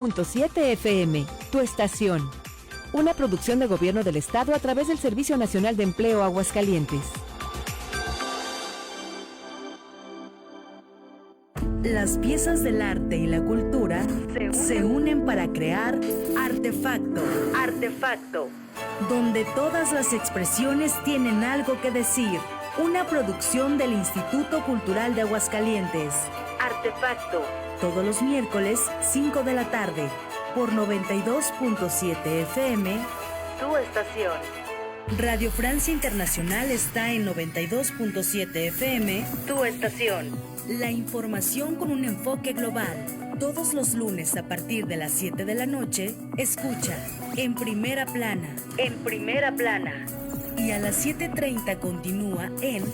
.7 FM, tu estación. Una producción de Gobierno del Estado a través del Servicio Nacional de Empleo Aguascalientes. Las piezas del arte y la cultura se unen para crear Artefacto. Artefacto. Donde todas las expresiones tienen algo que decir. Una producción del Instituto Cultural de Aguascalientes. Artefacto. Todos los miércoles, 5 de la tarde, por 92.7 FM, tu estación. Radio Francia Internacional está en 92.7 FM, tu estación. La información con un enfoque global. Todos los lunes a partir de las 7 de la noche, escucha En Primera Plana. En Primera Plana. Y a las 7:30 continúa en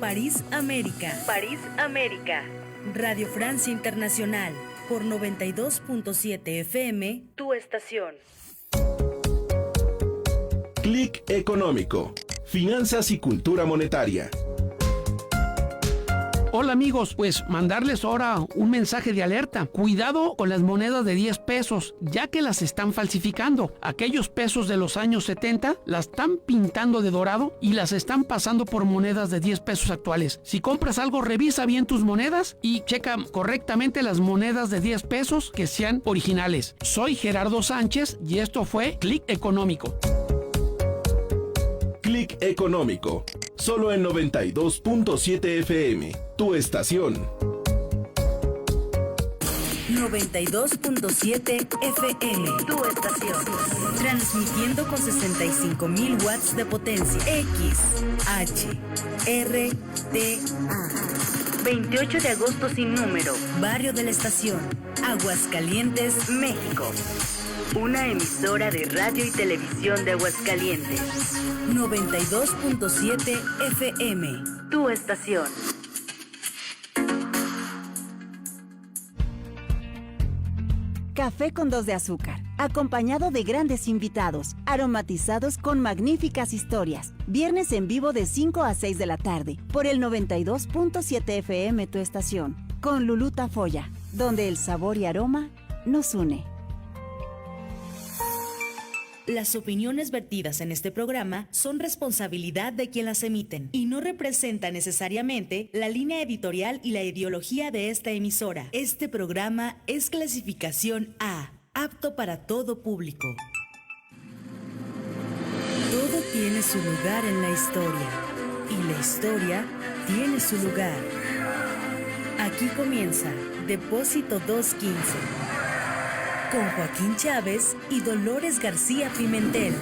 París, América. París, América. Radio Francia Internacional, por 92.7 FM, tu estación. Clic Económico, finanzas y cultura monetaria. Hola amigos, pues mandarles ahora un mensaje de alerta. Cuidado con las monedas de 10 pesos, ya que las están falsificando. Aquellos pesos de los años 70 las están pintando de dorado y las están pasando por monedas de 10 pesos actuales. Si compras algo, revisa bien tus monedas y checa correctamente las monedas de 10 pesos que sean originales. Soy Gerardo Sánchez y esto fue Clic Económico. Clic Económico, solo en 92.7 FM, tu estación. 92.7 FM, tu estación. Transmitiendo con 65,000 watts de potencia. X, H, R, T, A. 28 de agosto sin número. Barrio de la Estación. Aguascalientes, México. Una emisora de radio y televisión de Aguascalientes. 92.7 FM, tu estación. Café con 2 de azúcar, acompañado de grandes invitados, aromatizados con magníficas historias. Viernes en vivo de 5 a 6 de la tarde, por el 92.7 FM, tu estación. Con Lulú Tafoya, donde el sabor y aroma nos une. Las opiniones vertidas en este programa son responsabilidad de quien las emiten y no representan necesariamente la línea editorial y la ideología de esta emisora. Este programa es clasificación A, apto para todo público. Todo tiene su lugar en la historia y la historia tiene su lugar. Aquí comienza Depósito 215. Con Joaquín Chávez y Dolores García Pimentel.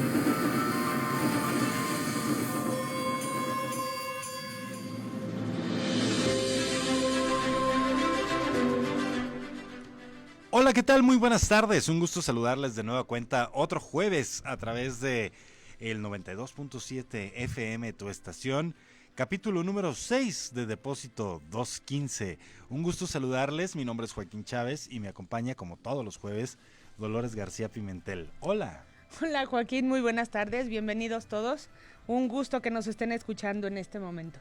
Hola, ¿qué tal? Muy buenas tardes. Un gusto saludarles de nueva cuenta otro jueves a través de el 92.7 FM, tu estación. Capítulo número 6 de Depósito 215. Un gusto saludarles, mi nombre es Joaquín Chávez y me acompaña como todos los jueves Dolores García Pimentel. Hola. Hola Joaquín, muy buenas tardes, bienvenidos todos. Un gusto que nos estén escuchando en este momento.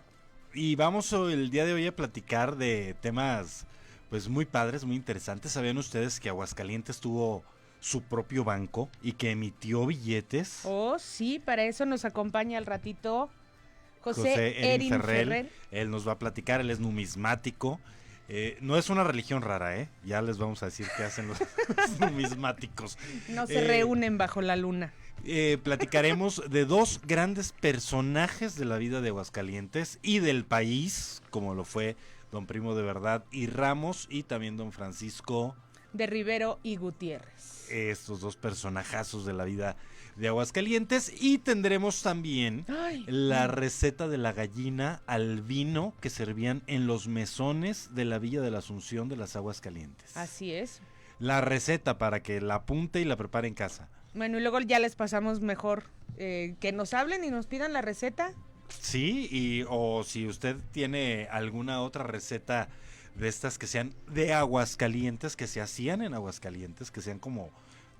Y vamos el día de hoy a platicar de temas pues muy padres, muy interesantes. ¿Sabían ustedes que Aguascalientes tuvo su propio banco y que emitió billetes? Oh, sí, para eso nos acompaña al ratito José Erin Ferrer. Él nos va a platicar, él es numismático. No es una religión rara, ya les vamos a decir qué hacen los numismáticos. No se reúnen bajo la luna. Platicaremos de dos grandes personajes de la vida de Aguascalientes y del país, como lo fue don Primo de Verdad y Ramos, y también don Francisco de Rivero y Gutiérrez. Estos dos personajazos de la vida de Aguascalientes. Y tendremos también la receta de la gallina al vino que servían en los mesones de la Villa de la Asunción de las Aguascalientes. Así es. La receta para que la apunte y la prepare en casa. Bueno, y luego ya les pasamos mejor que nos hablen y nos pidan la receta. Sí, o si usted tiene alguna otra receta de estas que sean de Aguascalientes, que se hacían en Aguascalientes, que sean como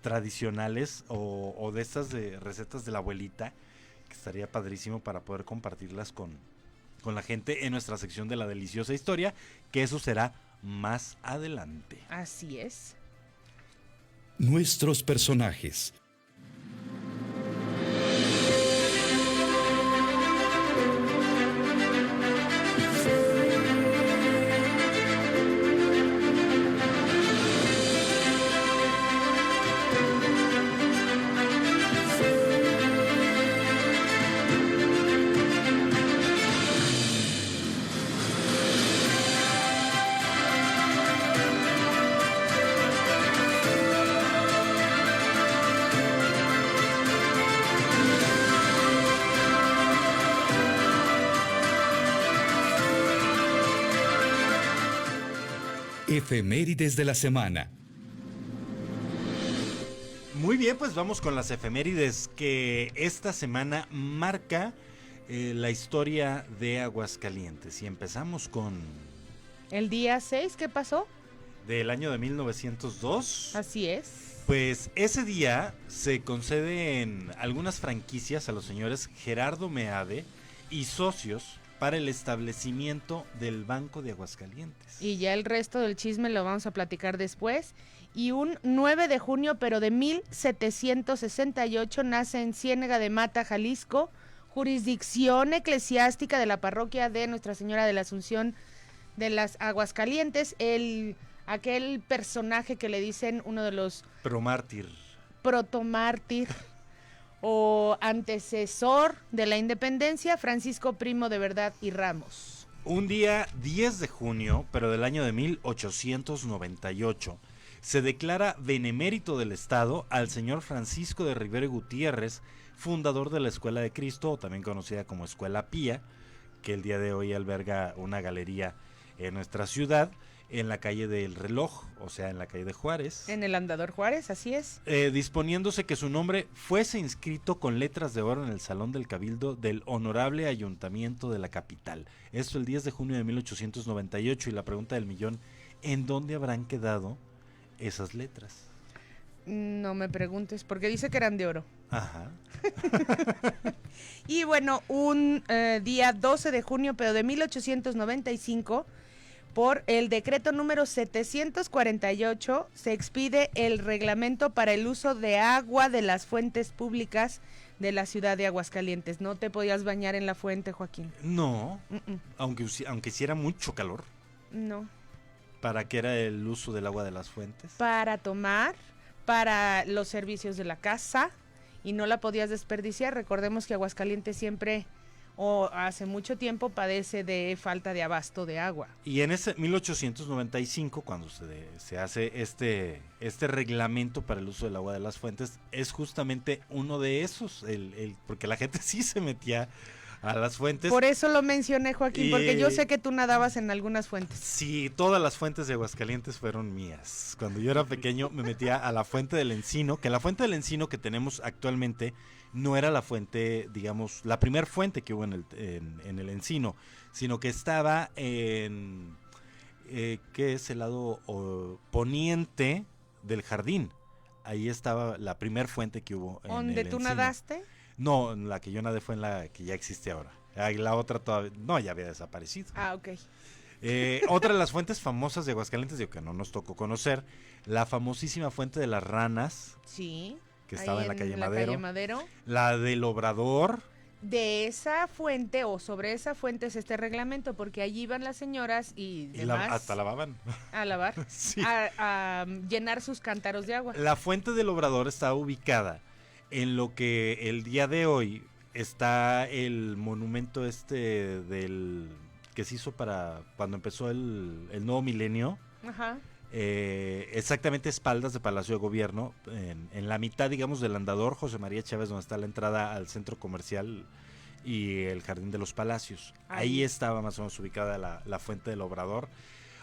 tradicionales o de estas de recetas de la abuelita, que estaría padrísimo para poder compartirlas con la gente en nuestra sección de la deliciosa historia, que eso será más adelante. Así es. Nuestros personajes. Efemérides de la semana. Muy bien, pues vamos con las efemérides que esta semana marca la historia de Aguascalientes. Y empezamos con... El día 6, ¿qué pasó? Del año de 1902. Así es. Pues ese día se conceden algunas franquicias a los señores Gerardo Meade y socios para el establecimiento del Banco de Aguascalientes. Y ya el resto del chisme lo vamos a platicar después. Y un 9 de junio, pero de 1768, nace en Ciénega de Mata, Jalisco, jurisdicción eclesiástica de la parroquia de Nuestra Señora de la Asunción de las Aguascalientes, aquel personaje que le dicen uno de los... Protomártir o antecesor de la independencia, Francisco Primo de Verdad y Ramos. Un día 10 de junio, pero del año de 1898, se declara benemérito del Estado al señor Francisco de Rivera y Gutiérrez, fundador de la Escuela de Cristo, o también conocida como Escuela Pía, que el día de hoy alberga una galería en nuestra ciudad, en la calle del Reloj, o sea, en la calle de Juárez. En el Andador Juárez, así es. Disponiéndose que su nombre fuese inscrito con letras de oro en el Salón del Cabildo del Honorable Ayuntamiento de la capital. Esto el 10 de junio de 1898, y la pregunta del millón, ¿en dónde habrán quedado esas letras? No me preguntes, porque dice que eran de oro. Ajá. Y bueno, un día 12 de junio, pero de 1895, por el decreto número 748, se expide el reglamento para el uso de agua de las fuentes públicas de la ciudad de Aguascalientes. No te podías bañar en la fuente, Joaquín. No, aunque hiciera mucho calor. No. ¿Para qué era el uso del agua de las fuentes? Para tomar, para los servicios de la casa, y no la podías desperdiciar. Recordemos que Aguascalientes siempre, o hace mucho tiempo, padece de falta de abasto de agua. Y en ese 1895, cuando se hace este reglamento para el uso del agua de las fuentes, es justamente uno de esos, porque la gente sí se metía a las fuentes. Por eso lo mencioné, Joaquín, porque yo sé que tú nadabas en algunas fuentes. Sí, todas las fuentes de Aguascalientes fueron mías. Cuando yo era pequeño me metía a la fuente del Encino, que la fuente del Encino que tenemos actualmente no era la fuente, digamos, la primer fuente que hubo en el Encino, sino que estaba en, ¿qué es el lado poniente del jardín? Ahí estaba la primer fuente que hubo en el ¿Donde tú Encino. nadaste? No, la que yo nadé fue en la que ya existe ahora. La otra todavía, no, ya había desaparecido. Ah, ok. Otra de las fuentes famosas de Aguascalientes, digo que no nos tocó conocer, la famosísima fuente de las ranas. Sí. Que estaba en la calle Madero. Calle Madero. La del Obrador. De esa fuente, o sobre esa fuente, es este reglamento, porque allí iban las señoras y demás. Hasta lavaban. A lavar. Sí. A llenar sus cántaros de agua. La fuente del Obrador está ubicada en lo que el día de hoy está el monumento que se hizo para cuando empezó el nuevo milenio. Ajá. Exactamente espaldas de Palacio de Gobierno, en la mitad, digamos, del andador José María Chávez, donde está la entrada al centro comercial y el Jardín de los Palacios. Ahí estaba más o menos ubicada la fuente del Obrador.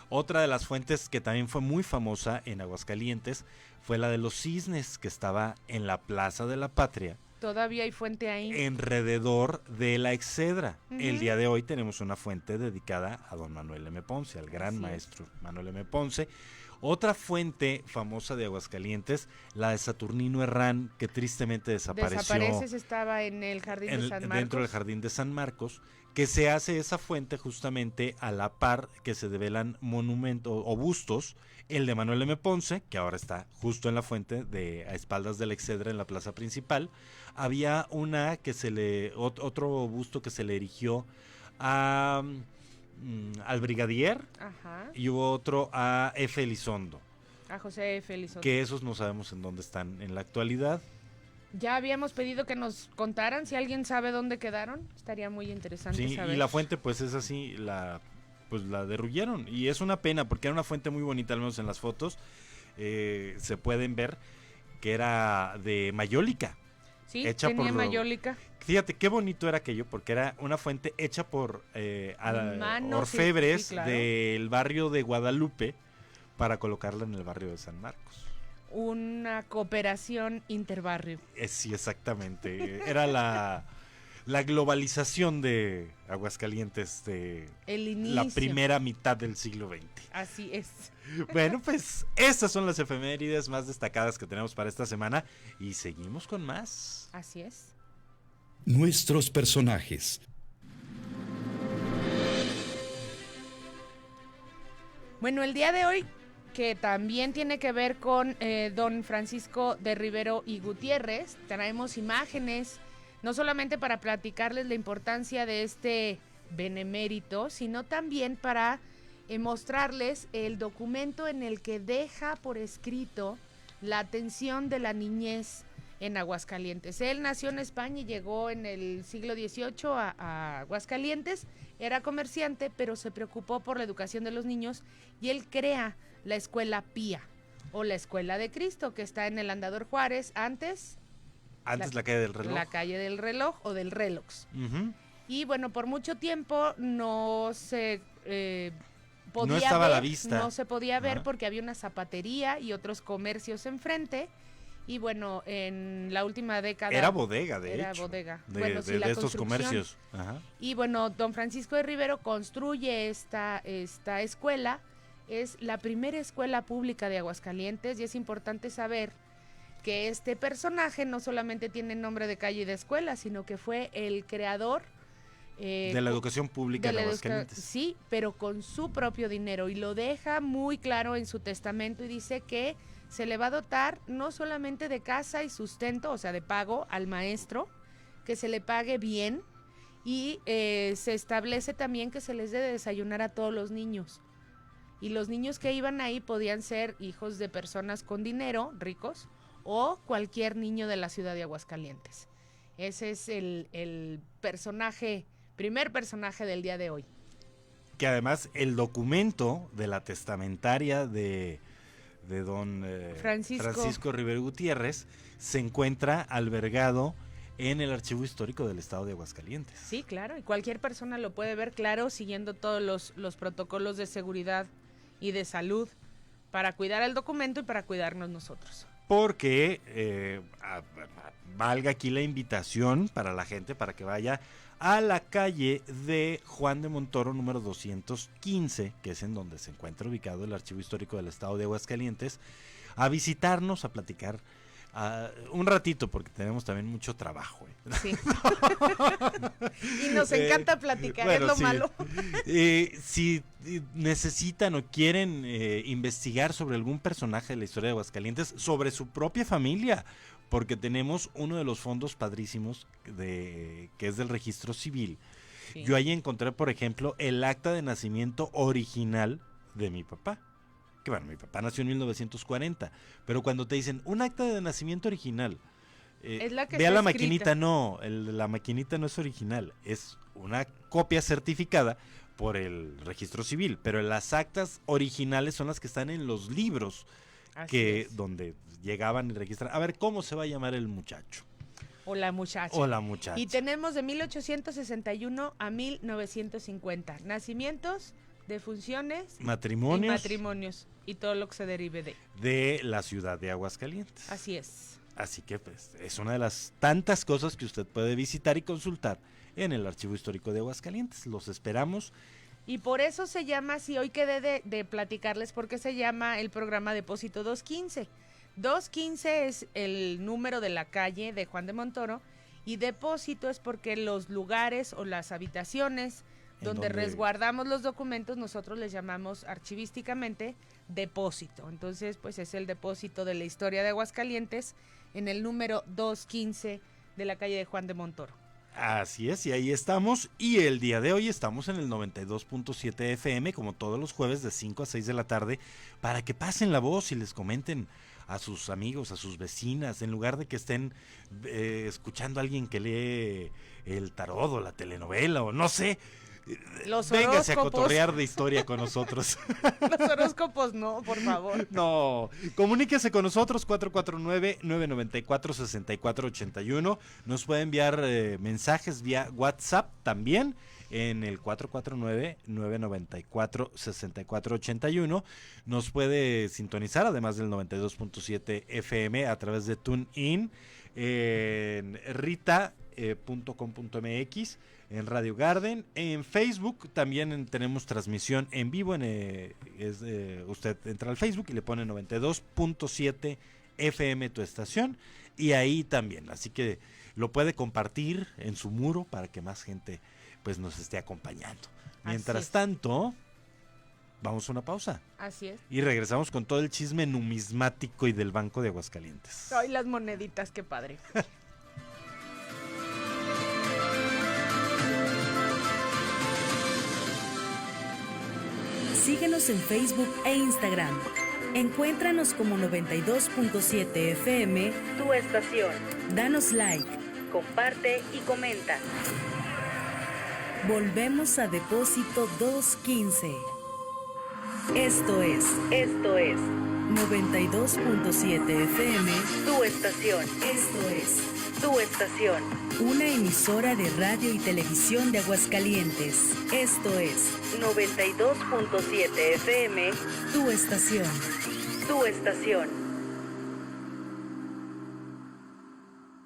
Otra de las fuentes que también fue muy famosa en Aguascalientes fue la de los Cisnes, que estaba en la Plaza de la Patria. Todavía hay fuente ahí. Alrededor de la Excedra. El día de hoy tenemos una fuente dedicada a don Manuel M. Ponce, al gran maestro Manuel M. Ponce. Otra fuente famosa de Aguascalientes, la de Saturnino Herrán, que tristemente desapareció. Estaba en el Jardín de San Marcos. Dentro del Jardín de San Marcos, que se hace esa fuente justamente a la par que se develan monumentos o bustos, el de Manuel M. Ponce, que ahora está justo en la fuente, a espaldas del Excedra en la plaza principal. Había otro busto que se le erigió al brigadier. Ajá. Y hubo otro a F. Elizondo. A José F. Elizondo. Que esos no sabemos en dónde están en la actualidad. Ya habíamos pedido que nos contaran si alguien sabe dónde quedaron. Estaría muy interesante saber. Y la fuente pues es así, la derruyeron. Y es una pena porque era una fuente muy bonita, al menos en las fotos. Se pueden ver que era de mayólica. Sí, tenía mayólica. Fíjate qué bonito era aquello, porque era una fuente hecha por orfebres claro, del barrio de Guadalupe para colocarla en el barrio de San Marcos. Una cooperación interbarrio. Sí, exactamente. Era la globalización de Aguascalientes de el inicio, la primera mitad del siglo XX. Así es. Bueno, pues estas son las efemérides más destacadas que tenemos para esta semana y seguimos con más. Así es. Nuestros personajes. Bueno, el día de hoy, que también tiene que ver con don Francisco de Rivero y Gutiérrez, traemos imágenes, no solamente para platicarles la importancia de este benemérito, sino también para mostrarles el documento en el que deja por escrito la atención de la niñez en Aguascalientes. Él nació en España y llegó en el siglo XVIII a Aguascalientes, era comerciante, pero se preocupó por la educación de los niños y él crea la Escuela Pía o la Escuela de Cristo, que está en el Andador Juárez, antes la calle del reloj. La calle del reloj o del Relox. Uh-huh. Y bueno, por mucho tiempo no se podía no estaba ver, a la vista. No se podía ver. Ajá. Porque había una zapatería y otros comercios enfrente. Y bueno, en la última década... Era bodega, de era hecho. bodega. De, bueno, sí, de estos comercios. Ajá. Y bueno, don Francisco de Rivero construye esta escuela. Es la primera escuela pública de Aguascalientes y es importante saber que este personaje no solamente tiene nombre de calle y de escuela, sino que fue el creador de la educación pública de Aguascalientes. Sí, pero con su propio dinero, y lo deja muy claro en su testamento y dice que se le va a dotar no solamente de casa y sustento, o sea, de pago al maestro, que se le pague bien, y se establece también que se les dé de desayunar a todos los niños. Y los niños que iban ahí podían ser hijos de personas con dinero, ricos, o cualquier niño de la ciudad de Aguascalientes. Ese es el primer personaje del día de hoy. Que además el documento de la testamentaria de don Francisco Rivero Gutiérrez se encuentra albergado en el Archivo Histórico del Estado de Aguascalientes. Sí, claro, y cualquier persona lo puede ver, claro, siguiendo todos los protocolos de seguridad y de salud para cuidar el documento y para cuidarnos nosotros. Porque valga aquí la invitación para la gente para que vaya a la calle de Juan de Montoro número 215, que es en donde se encuentra ubicado el Archivo Histórico del Estado de Aguascalientes, a visitarnos, a platicar un ratito, porque tenemos también mucho trabajo. Sí. Y nos encanta platicar, bueno, es lo malo. Si necesitan o quieren investigar sobre algún personaje de la historia de Aguascalientes, sobre su propia familia, porque tenemos uno de los fondos padrísimos que es del registro civil. Sí. Yo ahí encontré, por ejemplo, el acta de nacimiento original de mi papá. Que bueno, mi papá nació en 1940, pero cuando te dicen un acta de nacimiento original, es la que ve a la escrita. Maquinita, no, la maquinita no es original, es una copia certificada por el registro civil, pero las actas originales son las que están en los libros donde llegaban y registran. A ver, ¿cómo se va a llamar el muchacho? O la muchacha. O la muchacha. Y tenemos de 1861 a 1950, nacimientos, defunciones, matrimonios y todo lo que se derive de la ciudad de Aguascalientes. Así es. Así que pues es una de las tantas cosas que usted puede visitar y consultar en el Archivo Histórico de Aguascalientes. Los esperamos Y por eso se llama así. Hoy quedé de platicarles por qué se llama el programa Depósito 215. 215 es el número de la calle de Juan de Montoro y depósito es porque los lugares o las habitaciones donde resguardamos los documentos nosotros les llamamos archivísticamente depósito. Entonces, pues es el depósito de la historia de Aguascalientes en el número 215 de la calle de Juan de Montoro. Así es, y ahí estamos, y el día de hoy estamos en el 92.7 FM, como todos los jueves de 5 a 6 de la tarde, para que pasen la voz y les comenten a sus amigos, a sus vecinas, en lugar de que estén escuchando a alguien que lee el tarot o la telenovela o no sé. Los Véngase a horóscopos. cotorrear de historia con nosotros. Los horóscopos no, por favor. No, comuníquese con nosotros 449-994-6481. Nos puede enviar mensajes vía WhatsApp también en el 449-994-6481. Nos puede sintonizar además del 92.7 FM a través de TuneIn en rita.com.mx, en Radio Garden, en Facebook también tenemos transmisión en vivo. Usted entra al Facebook y le pone 92.7 FM tu estación y ahí también, así que lo puede compartir en su muro para que más gente pues nos esté acompañando. Mientras tanto, vamos a una pausa. Así es. Y regresamos con todo el chisme numismático y del Banco de Aguascalientes. Ay, las moneditas, qué padre. Síguenos en Facebook e Instagram. Encuéntranos como 92.7 FM, tu estación. Danos like, comparte y comenta. Volvemos a Depósito 215. Esto es 92.7 FM, tu estación. Esto es tu estación. Una emisora de radio y televisión de Aguascalientes. Esto es 92.7 FM, tu estación. Tu estación.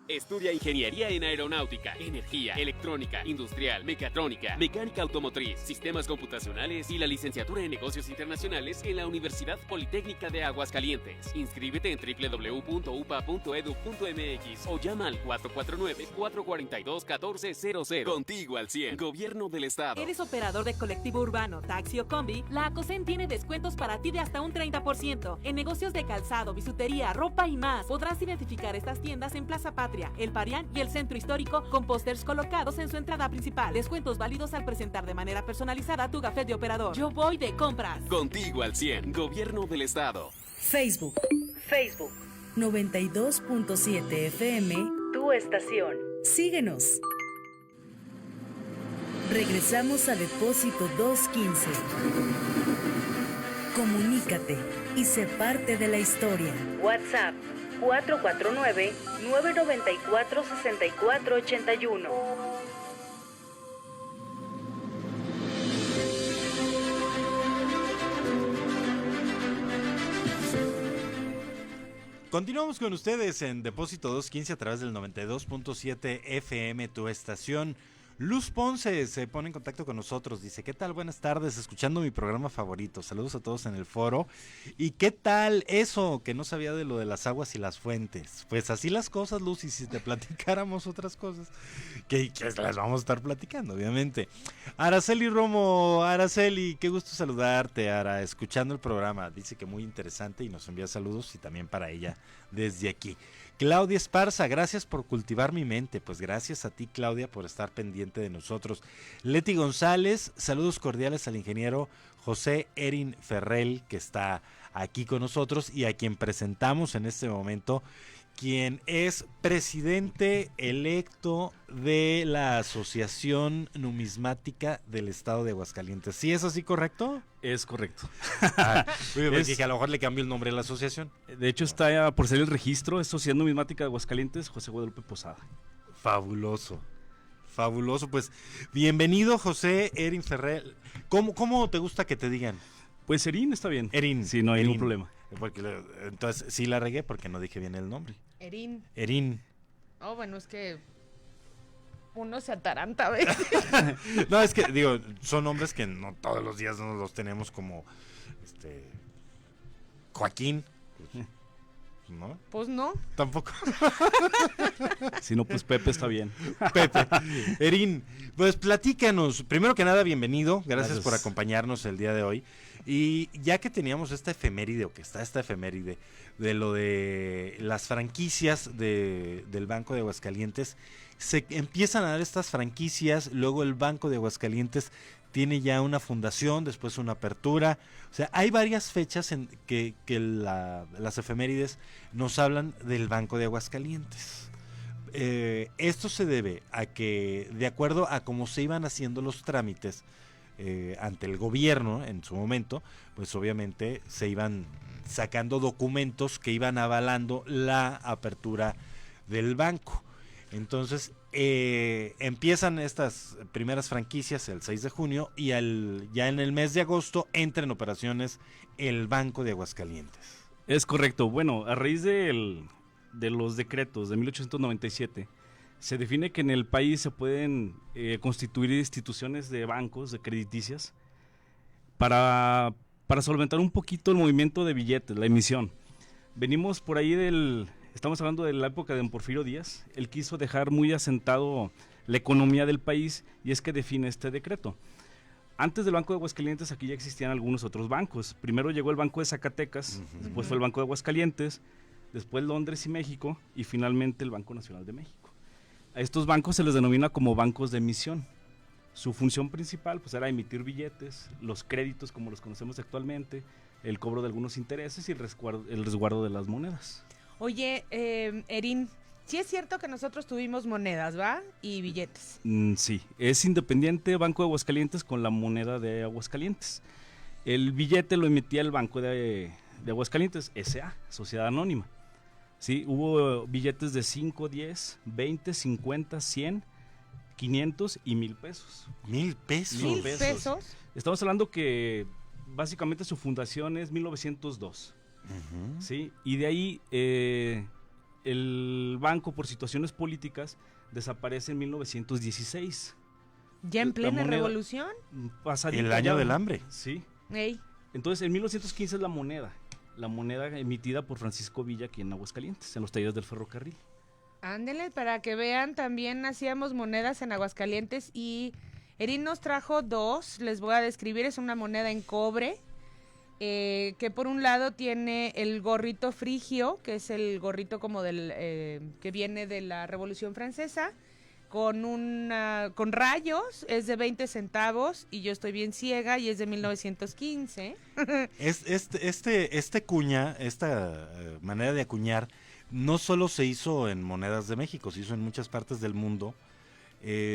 Estudia Ingeniería en Aeronáutica, Energía, Electrónica, Industrial, Mecatrónica, Mecánica Automotriz, Sistemas Computacionales y la Licenciatura en Negocios Internacionales en la Universidad Politécnica de Aguascalientes. Inscríbete en www.upa.edu.mx o llama al 449-442-1400. Contigo al 100. Gobierno del Estado. ¿Eres operador de colectivo urbano, taxi o combi? La ACOSEN tiene descuentos para ti de hasta un 30%. En negocios de calzado, bisutería, ropa y más. Podrás identificar estas tiendas en Plaza Patria, El Parián y el Centro Histórico con pósters colocados en su entrada principal. Descuentos válidos al presentar de manera personalizada tu gafet de operador. Yo voy de compras. Contigo al 100. Gobierno del Estado. Facebook 92.7 FM, tu estación. Síguenos. Regresamos a Depósito 215. Comunícate y sé parte de la historia. WhatsApp 449-994-6481. Continuamos con ustedes en Depósito 215 a través del 92.7 FM, tu estación. Luz Ponce se pone en contacto con nosotros, dice, ¿qué tal? Buenas tardes, escuchando mi programa favorito, saludos a todos en el foro. ¿Y qué tal eso que no sabía de lo de las aguas y las fuentes? Pues así las cosas, Luz, y si te platicáramos otras cosas, que las vamos a estar platicando, obviamente. Araceli Romo, Araceli, qué gusto saludarte, Ara, escuchando el programa, dice que muy interesante y nos envía saludos y también para ella desde aquí. Claudia Esparza, gracias por cultivar mi mente. Pues gracias a ti, Claudia, por estar pendiente de nosotros. Leti González, saludos cordiales al ingeniero José Erin Ferrell, que está aquí con nosotros y a quien presentamos en este momento, quien es presidente electo de la Asociación Numismática del Estado de Aguascalientes. ¿Sí es así correcto? Es correcto. Dije, a lo mejor le cambio el nombre a la asociación. De hecho, está por ser el registro, es Sociedad Numismática de Aguascalientes, José Guadalupe Posada. Fabuloso. Fabuloso, pues bienvenido José Erin Ferrell. ¿Cómo te gusta que te digan? Pues Erin está bien. Erin. Sí, no hay Erin. ningún problema. Porque entonces sí la regué porque no dije bien el nombre. Erin. Erin. Oh, bueno, es que Uno se ataranta a veces. No, es que, digo, son nombres que no todos los días nos los tenemos como, Joaquín, ¿no? Pues no. Tampoco. Si no, pues Pepe está bien. Pepe. Erin, pues platícanos. Primero que nada, bienvenido. Gracias por Gracias. acompañarnos el día de hoy. Y ya que teníamos esta efeméride, o que está esta efeméride, de lo de las franquicias del Banco de Aguascalientes, se empiezan a dar estas franquicias, luego el Banco de Aguascalientes tiene ya una fundación, después una apertura. O sea, hay varias fechas en que las efemérides nos hablan del Banco de Aguascalientes. Esto se debe a que, de acuerdo a cómo se iban haciendo los trámites ante el gobierno en su momento, pues obviamente se iban sacando documentos que iban avalando la apertura del banco. Entonces empiezan estas primeras franquicias el 6 de junio y ya en el mes de agosto entra en operaciones el Banco de Aguascalientes. Es correcto. Bueno, a raíz de los decretos de 1897, se define que en el país se pueden constituir instituciones de bancos, de crediticias, para solventar un poquito el movimiento de billetes, la emisión. Venimos por ahí estamos hablando de la época de don Porfirio Díaz. Él quiso dejar muy asentado la economía del país y es que define este decreto. Antes del Banco de Aguascalientes aquí ya existían algunos otros bancos. Primero llegó el Banco de Zacatecas, después fue el Banco de Aguascalientes, después Londres y México y finalmente el Banco Nacional de México. A estos bancos se les denomina como bancos de emisión. Su función principal pues era emitir billetes, los créditos como los conocemos actualmente, el cobro de algunos intereses y el resguardo de las monedas. Oye, Erin, sí es cierto que nosotros tuvimos monedas, ¿va? Y billetes. Sí, es independiente Banco de Aguascalientes con la moneda de Aguascalientes. El billete lo emitía el Banco de Aguascalientes, S.A., Sociedad Anónima. Sí, hubo billetes de 5, 10, 20, 50, 100, 500 y 1,000 pesos. ¿1,000 pesos? 1,000 pesos. Estamos hablando que básicamente su fundación es 1902. ¿Sí? Y de ahí el banco, por situaciones políticas, desaparece en 1916. ¿Ya en plena revolución? El año del hambre. Sí. Ey. Entonces, en 1915 es la moneda emitida por Francisco Villa aquí en Aguascalientes, en los talleres del ferrocarril. Ándele, para que vean, también hacíamos monedas en Aguascalientes y Erin nos trajo dos, les voy a describir, es una moneda en cobre, que por un lado tiene el gorrito frigio, que es el gorrito como que viene de la Revolución Francesa, con rayos, es de 20 centavos y yo estoy bien ciega y es de 1915. Esta manera de acuñar no solo se hizo en monedas de México, se hizo en muchas partes del mundo.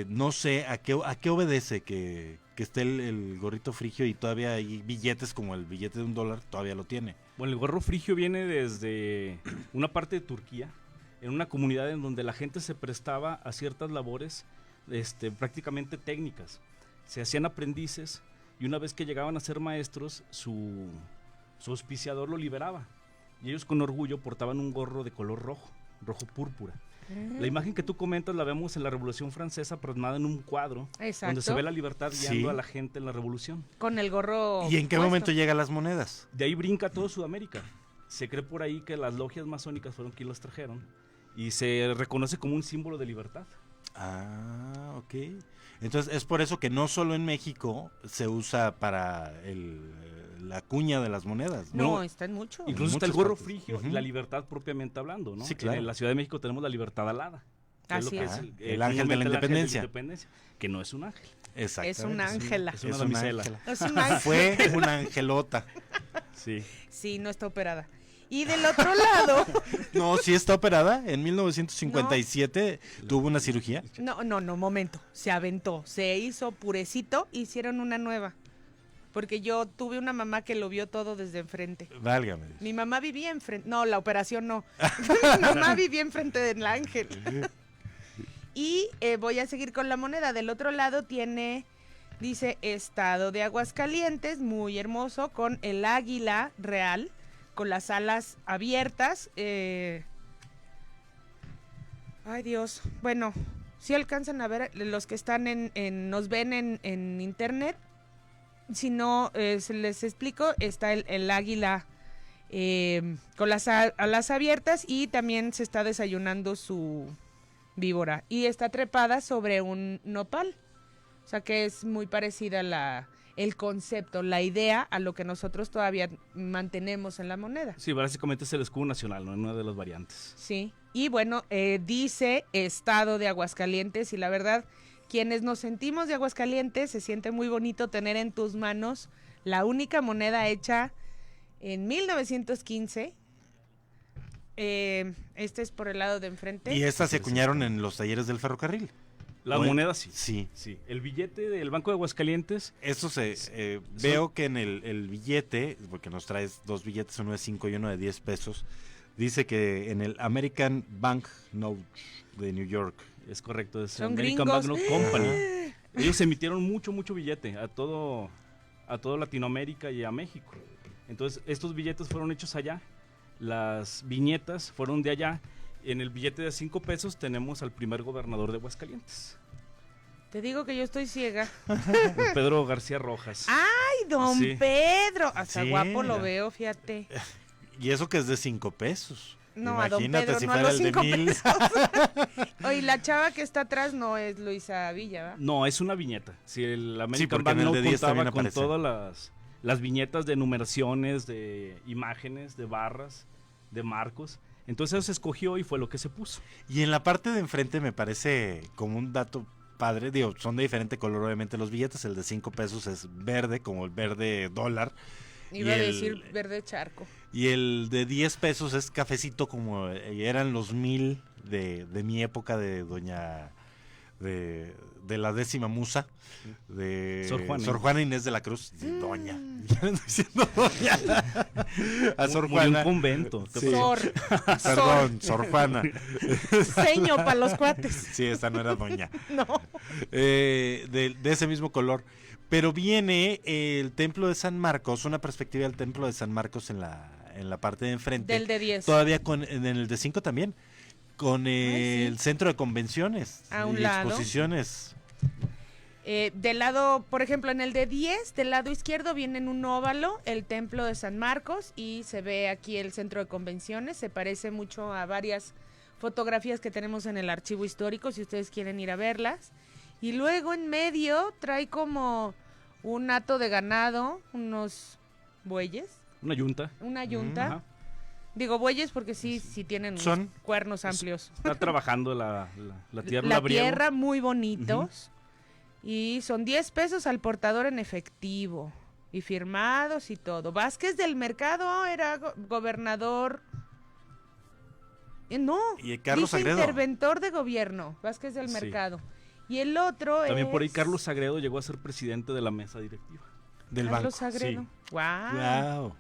No sé a qué obedece que esté el gorrito frigio y todavía hay billetes como el billete de $1, todavía lo tiene. Bueno, el gorro frigio viene desde una parte de Turquía, en una comunidad en donde la gente se prestaba a ciertas labores prácticamente técnicas. Se hacían aprendices y una vez que llegaban a ser maestros, su auspiciador lo liberaba. Y ellos con orgullo portaban un gorro de color rojo púrpura. La imagen que tú comentas la vemos en la Revolución Francesa plasmada en un cuadro. Exacto. Donde se ve la libertad guiando a la gente en la revolución. Con el gorro ¿Y en qué momento llegan las monedas? De ahí brinca todo Sudamérica. Se cree por ahí que las logias masónicas fueron quienes las trajeron y se reconoce como un símbolo de libertad. Ah, ok. Entonces es por eso que no solo en México se usa para la cuña de las monedas. No, está en mucho. Incluso está el gorro frigio y la libertad propiamente hablando, ¿no? Sí, claro. En la Ciudad de México tenemos la libertad alada. Así es. El ángel de la independencia. Que no es un ángel. Exacto. Es un ángela. Es una damisela. Es un ángel. Fue una angelota. Sí. Sí, no está operada. Y del otro lado... No, sí está operada. En 1957 tuvo una cirugía. No, momento. Se aventó. Se hizo purecito, hicieron una nueva. Porque yo tuve una mamá que lo vio todo desde enfrente. Válgame. Mi mamá vivía enfrente. No, la operación no. Mi mamá vivía enfrente del ángel. Y voy a seguir con la moneda. Del otro lado dice Estado de Aguascalientes, muy hermoso, con el águila real, con las alas abiertas. Ay Dios, bueno, Si alcanzan a ver, los que están nos ven en internet. Si no, se les explico, está el águila con las alas abiertas y también se está desayunando su víbora. Y está trepada sobre un nopal. O sea que es muy parecida el concepto, la idea a lo que nosotros todavía mantenemos en la moneda. Sí, básicamente es el escudo nacional, ¿no? En una de las variantes. Sí, y bueno, dice Estado de Aguascalientes y la verdad, quienes nos sentimos de Aguascalientes, se siente muy bonito tener en tus manos la única moneda hecha en 1915. Este es por el lado de enfrente. Y estas se acuñaron en los talleres del ferrocarril. La moneda sí. Sí. El billete del Banco de Aguascalientes. Eso veo que en el billete, porque nos traes 2 billetes, uno de 5 y uno de 10 pesos, dice que en el American Bank Note de New York. Es correcto, es Son American gringos. Bank Note Company. Ellos emitieron mucho billete a todo Latinoamérica y a México. Entonces, estos billetes fueron hechos allá. Las viñetas fueron de allá. En el billete de 5 pesos tenemos al primer gobernador de Aguascalientes. Te digo que yo estoy ciega. Pedro García Rojas. ¡Ay, don Sí. Pedro! Hasta Sí, guapo lo mira. veo, fíjate. Y eso que es de 5 pesos. No, a don Imagínate Pedro, si no a fuera los el de 5 1000. pesos. Oye, la chava que está atrás no es Luisa Villa, ¿verdad? No, es una viñeta. Si el American porque Bank en el Note de 10 también contaba con aparece. todas las viñetas de numeraciones, de imágenes, de barras, de marcos. Entonces eso se escogió y fue lo que se puso. Y en la parte de enfrente me parece como un dato padre, digo, son de diferente color obviamente los billetes, el de 5 pesos es verde, como el verde dólar. Iba a decir verde charco. Y el de 10 pesos es cafecito como eran los 1000 de mi época de doña... De la 10ª musa de Sor Juana Inés de la Cruz, doña. Ya le estoy diciendo doña. A Sor Murió en Juana. un convento. Sí. Sor Sor Juana. Seño para los cuates. Sí, esta no era doña. No. De ese mismo color. Pero viene el templo de San Marcos, una perspectiva del templo de San Marcos en la parte de enfrente. Del de 10. Todavía en el de 5 también. Con el centro de convenciones A un y lado. exposiciones. Del lado, por ejemplo, en el de 10, del lado izquierdo viene en un óvalo el templo de San Marcos y se ve aquí el centro de convenciones. Se parece mucho a varias fotografías que tenemos en el archivo histórico, si ustedes quieren ir a verlas. Y luego en medio trae como un hato de ganado, unos bueyes, Una yunta. una yunta. Ajá. Digo bueyes porque sí tienen Son- unos cuernos amplios. Está trabajando la tierra. La labriego. tierra muy bonitos. Y son 10 pesos al portador en efectivo. Y firmados y todo. Vázquez del Mercado era gobernador. No, Y Carlos dice Sagredo. interventor de gobierno. Vázquez del Sí. Mercado. Y el otro También por ahí es Carlos Sagredo llegó a ser presidente de la mesa directiva. Del Carlos banco. Sagredo. Sí. Wow. Wow.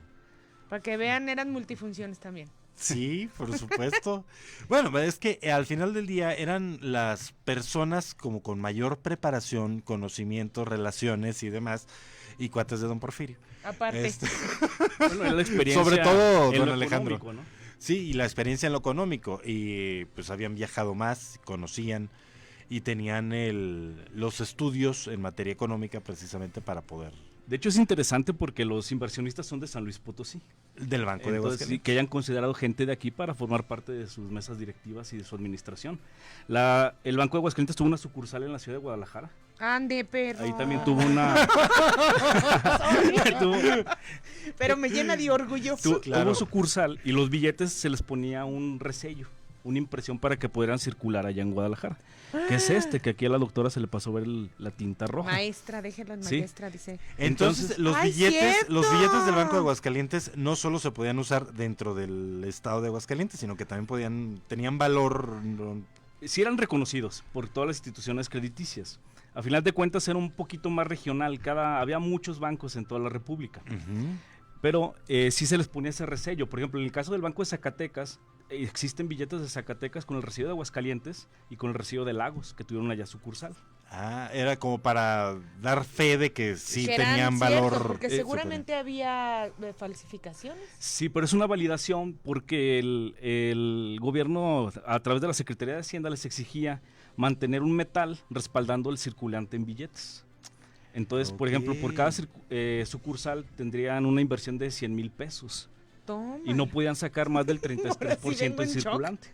Para que vean, eran multifunciones también. Sí, por supuesto. Bueno, es que al final del día eran las personas como con mayor preparación, conocimiento, relaciones y demás, y cuates de don Porfirio. Aparte. Bueno, era la experiencia. Sobre todo en don lo Alejandro. económico, ¿no? Sí, y la experiencia en lo económico, y pues habían viajado más, conocían y tenían los estudios en materia económica precisamente para poder... De hecho es interesante porque los inversionistas son de San Luis Potosí. Del Banco de Entonces, sí, Aguascalientes. que hayan considerado gente de aquí para formar parte de sus mesas directivas y de su administración. El Banco de Aguascalientes tuvo una sucursal en la ciudad de Guadalajara. Ande, perro. Ahí también tuvo una... Pero me llena de orgullo. Claro. Tuvo sucursal y los billetes se les ponía un resello, una impresión para que pudieran circular allá en Guadalajara. Que es que aquí a la doctora se le pasó a ver la tinta roja. Maestra, déjela en Sí. maestra, dice. Entonces, los ¡Ay, billetes cierto! del Banco de Aguascalientes no solo se podían usar dentro del estado de Aguascalientes, sino que también tenían valor. Sí eran reconocidos por todas las instituciones crediticias. A final de cuentas era un poquito más regional, había muchos bancos en toda la República. Pero sí se les ponía ese resello. Por ejemplo, en el caso del Banco de Zacatecas, existen billetes de Zacatecas con el recibo de Aguascalientes y con el recibo de Lagos, que tuvieron allá sucursal. Ah, era como para dar fe de que sí Que tenían eran valor. ciertos, porque seguramente había falsificaciones. Sí, pero es una validación porque el gobierno, a través de la Secretaría de Hacienda, les exigía mantener un metal respaldando el circulante en billetes. Entonces, por ejemplo, por cada sucursal tendrían una inversión de 100,000 pesos. Toma. Y no podían sacar más del 33% en shock. circulante.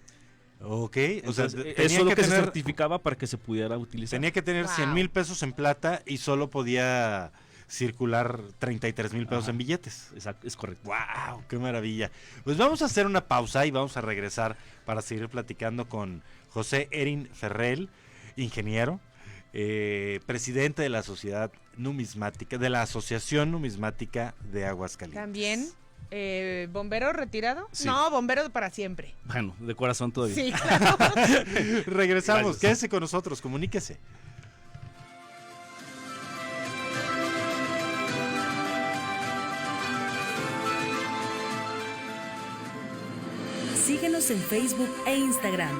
Ok, Entonces, o sea, eso es lo que se certificaba para que se pudiera utilizar. Tenía que tener 100,000 pesos en plata y solo podía circular 33,000 pesos en billetes. Exacto, es correcto. ¡Wow! ¡Qué maravilla! Pues vamos a hacer una pausa y vamos a regresar para seguir platicando con José Erin Ferrell, ingeniero, presidente de la Sociedad Numismática, de la Asociación Numismática de Aguascalientes. También, ¿bombero retirado? Sí. No, bombero para siempre. Bueno, de corazón todavía. Sí, claro. Regresamos, Gracias. quédese con nosotros, comuníquese. Síguenos en Facebook e Instagram.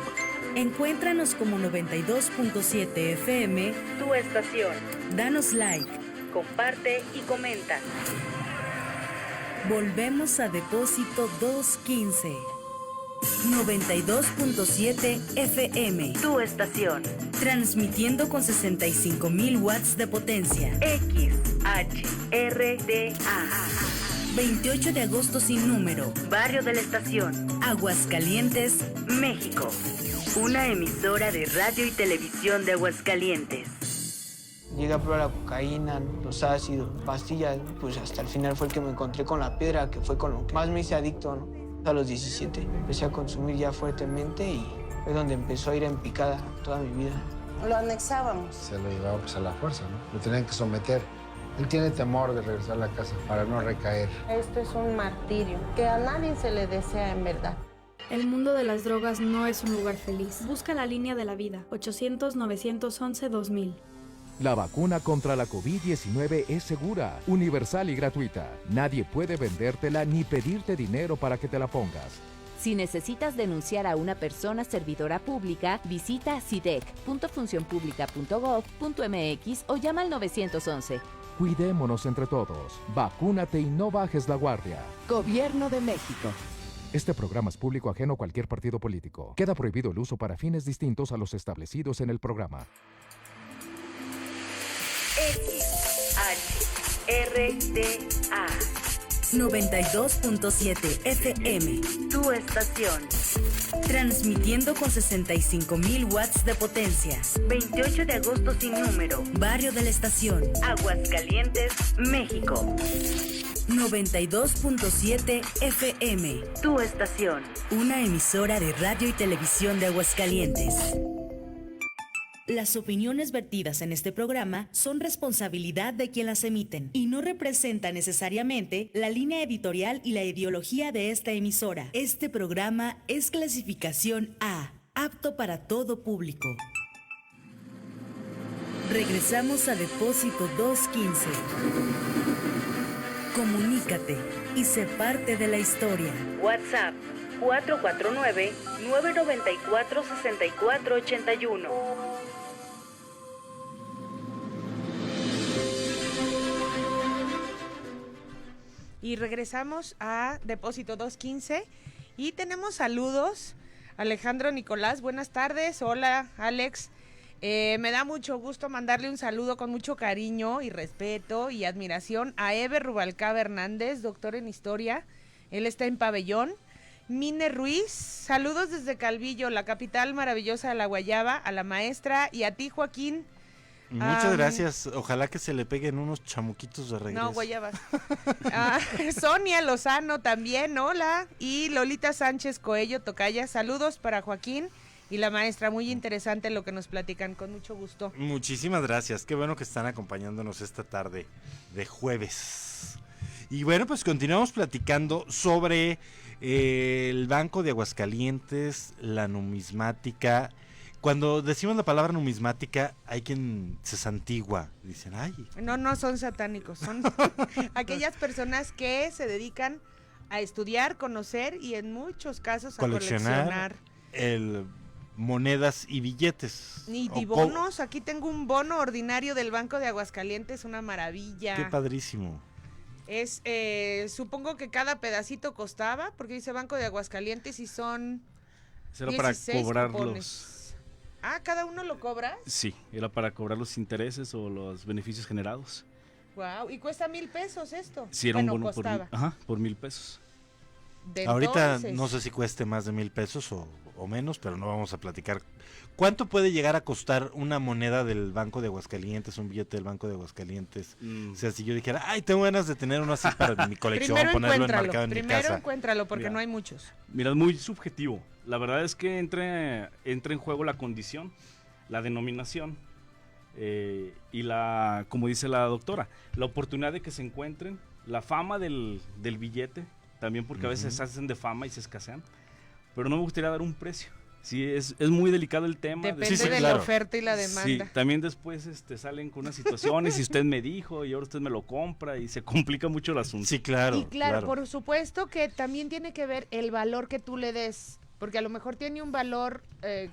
Encuéntranos como 92.7 FM, tu estación. Danos like, comparte y comenta. Volvemos a Depósito 215. 92.7 FM, tu estación. Transmitiendo con 65,000 watts de potencia. XHRDA. 28 de agosto sin número. Barrio de la Estación. Aguascalientes, México. Una emisora de radio y televisión de Aguascalientes. Llegué a probar la cocaína, los ácidos, pastillas, pues hasta el final fue el que me encontré con la piedra, que fue con lo que más me hice adicto, ¿no? A los 17 empecé a consumir ya fuertemente y fue donde empezó a ir en picada toda mi vida. Lo anexábamos. Se lo llevaba pues a la fuerza, ¿no? Lo tenían que someter. Él tiene temor de regresar a la casa para no recaer. Esto es un martirio que a nadie se le desea en verdad. El mundo de las drogas no es un lugar feliz. Busca la línea de la vida, 800-911-2000. La vacuna contra la COVID-19 es segura, universal y gratuita. Nadie puede vendértela ni pedirte dinero para que te la pongas. Si necesitas denunciar a una persona servidora pública, visita cidec.funcionpublica.gov.mx o llama al 911. Cuidémonos entre todos. Vacúnate y no bajes la guardia. Gobierno de México. Este programa es público ajeno a cualquier partido político. Queda prohibido el uso para fines distintos a los establecidos en el programa. XHRDA 92.7 FM, tu estación. Transmitiendo con 65,000 watts de potencia. 28 de agosto sin número. Barrio de la Estación. Aguascalientes, México. 92.7 FM, tu estación. Una emisora de radio y televisión de Aguascalientes. Las opiniones vertidas en este programa son responsabilidad de quien las emiten y no representan necesariamente la línea editorial y la ideología de esta emisora. Este programa es clasificación A, apto para todo público. Regresamos a Depósito 215. Comunícate y sé parte de la historia. WhatsApp 449-994-6481. Y regresamos a Depósito 215 y tenemos saludos. Alejandro Nicolás, buenas tardes. Hola, Alex. Me da mucho gusto mandarle un saludo con mucho cariño y respeto y admiración a Eber Rubalcaba Hernández, doctor en historia. Él está en Pabellón. Mine Ruiz, saludos desde Calvillo, la capital maravillosa de la Guayaba, a la maestra y a ti, Joaquín. Muchas gracias. Ojalá que se le peguen unos chamuquitos de regreso. No, guayabas. Sonia Lozano también, hola. Y Lolita Sánchez Coello Tocaya, saludos para Joaquín y la maestra. Muy interesante lo que nos platican, con mucho gusto. Muchísimas gracias. Qué bueno que están acompañándonos esta tarde de jueves. Y bueno, pues continuamos platicando sobre el Banco de Aguascalientes, la numismática. Cuando decimos la palabra numismática, hay quien se santigua, dicen, ay. No son satánicos, son aquellas personas que se dedican a estudiar, conocer y en muchos casos a coleccionar monedas y billetes. Y bonos, aquí tengo un bono ordinario del Banco de Aguascalientes, una maravilla. Qué padrísimo. Es, supongo que cada pedacito costaba, porque dice Banco de Aguascalientes y son Era para cobrar cupones. ¿Cada uno lo cobra? Sí, era para cobrar los intereses o los beneficios generados. Wow, y cuesta 1,000 pesos esto. Sí, era un bono por 1,000 pesos. Ahorita no sé si cueste más de 1,000 pesos o menos, pero no vamos a platicar. ¿Cuánto puede llegar a costar una moneda del Banco de Aguascalientes, un billete del Banco de Aguascalientes? O sea, si yo dijera, ay, tengo ganas de tener uno así para mi colección, ponerlo enmarcado en mi casa. Primero encuéntralo, porque no hay muchos. Mira, es muy subjetivo. La verdad es que entra en juego la condición, la denominación y como dice la doctora, la oportunidad de que se encuentren, la fama del billete, también porque a veces se hacen de fama y se escasean, pero no me gustaría dar un precio. Sí, es muy delicado el tema. Depende de la oferta y la demanda. Sí, también después salen con unas situaciones y usted me dijo y ahora usted me lo compra y se complica mucho el asunto. Sí, claro. Y claro, por supuesto que también tiene que ver el valor que tú le des, porque a lo mejor tiene un valor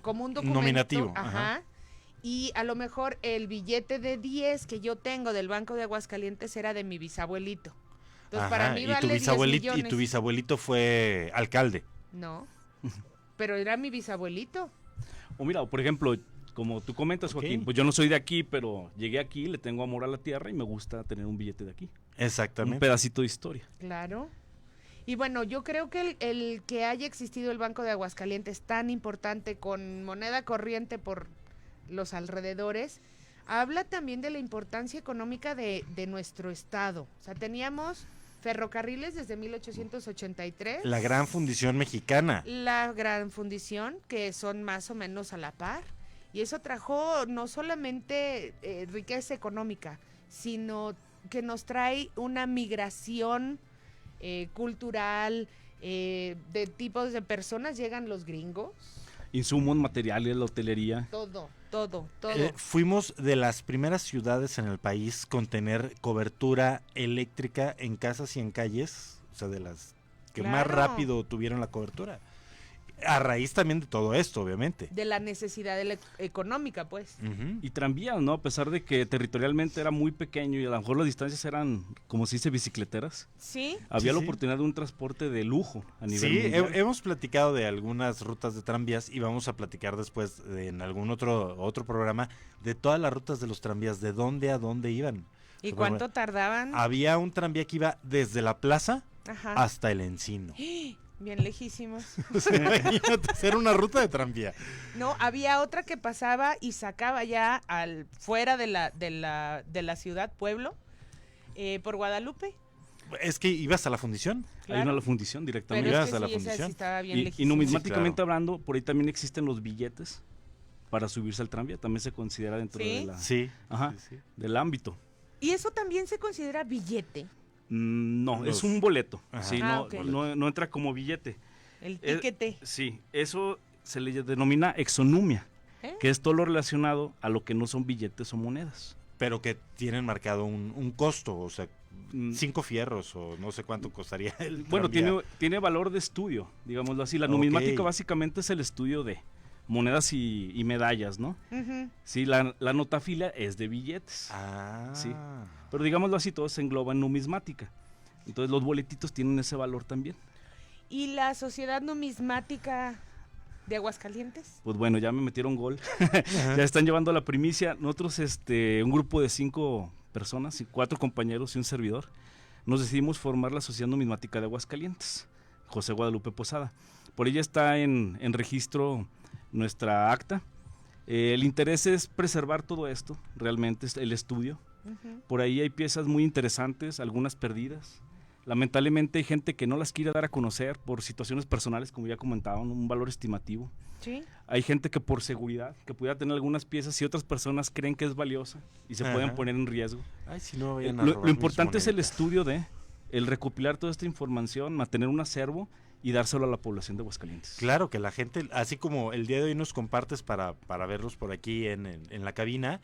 como un documento. Nominativo. Ajá. Y a lo mejor el billete de 10 que yo tengo del Banco de Aguascalientes era de mi bisabuelito. Entonces para mí vale 10 millones. ¿Y tu bisabuelito fue alcalde? No. Pero era mi bisabuelito. O mira, por ejemplo, como tú comentas, Joaquín, pues yo no soy de aquí, pero llegué aquí, le tengo amor a la tierra y me gusta tener un billete de aquí. Exactamente. Un pedacito de historia. Claro. Y bueno, yo creo que el que haya existido el Banco de Aguascalientes tan importante con moneda corriente por los alrededores, habla también de la importancia económica de nuestro estado. O sea, teníamos ferrocarriles desde 1883. La gran fundición mexicana. La gran fundición, que son más o menos a la par. Y eso trajo no solamente riqueza económica, sino que nos trae una migración cultural, de tipos de personas. Llegan los gringos. Insumos, materiales, la hotelería. Todo. Fuimos de las primeras ciudades en el país con tener cobertura eléctrica en casas y en calles, o sea, de las que más rápido tuvieron la cobertura. A raíz también de todo esto, obviamente. De la necesidad económica, pues. Y tranvías, ¿no? A pesar de que territorialmente era muy pequeño y a lo mejor las distancias eran, como se dice, bicicleteras. Sí. Había la oportunidad de un transporte de lujo a nivel mundial. Sí, hemos platicado de algunas rutas de tranvías y vamos a platicar después en algún otro programa de todas las rutas de los tranvías, de dónde a dónde iban. ¿Y cuánto tardaban? Había un tranvía que iba desde la plaza hasta el Encino. Bien lejísimos. O sea, imagínate hacer una ruta de tranvía. No, había otra que pasaba y sacaba ya fuera de la ciudad, pueblo, por Guadalupe. Es que ibas a la fundición. Claro. Hay una a la fundición directamente. Pero es que sí estaba bien y numismáticamente hablando, por ahí también existen los billetes para subirse al tranvía. También se considera dentro de del ámbito. ¿Y eso también se considera billete? No, es un boleto. Sí, no entra como billete. El tiquete. Sí, eso se le denomina exonumia, que es todo lo relacionado a lo que no son billetes o monedas. Pero que tienen marcado un costo, o sea, 5 fierros o no sé cuánto costaría el Bueno, tiene valor de estudio, digámoslo así. La numismática básicamente es el estudio de monedas y medallas, ¿no? Sí, la notafilia es de billetes. Sí. Pero digámoslo así, todo se engloba en numismática. Entonces los boletitos tienen ese valor también. ¿Y la Sociedad Numismática de Aguascalientes? Pues bueno, ya me metieron gol. Ya están llevando la primicia. Nosotros, un grupo de 5 personas, 4 compañeros y un servidor, nos decidimos formar la Sociedad Numismática de Aguascalientes, José Guadalupe Posada. Por ella está en registro nuestra acta. El interés es preservar todo esto, realmente es el estudio. Por ahí hay piezas muy interesantes, algunas perdidas. Lamentablemente hay gente que no las quiere dar a conocer por situaciones personales, como ya comentaban, un valor estimativo. Sí. Hay gente que por seguridad, que pudiera tener algunas piezas y otras personas creen que es valiosa y se pueden poner en riesgo. Ay, si no vayan lo importante es el estudio el recopilar toda esta información, mantener un acervo y dárselo a la población de Aguascalientes. Claro, que la gente, así como el día de hoy nos compartes para verlos por aquí en la cabina,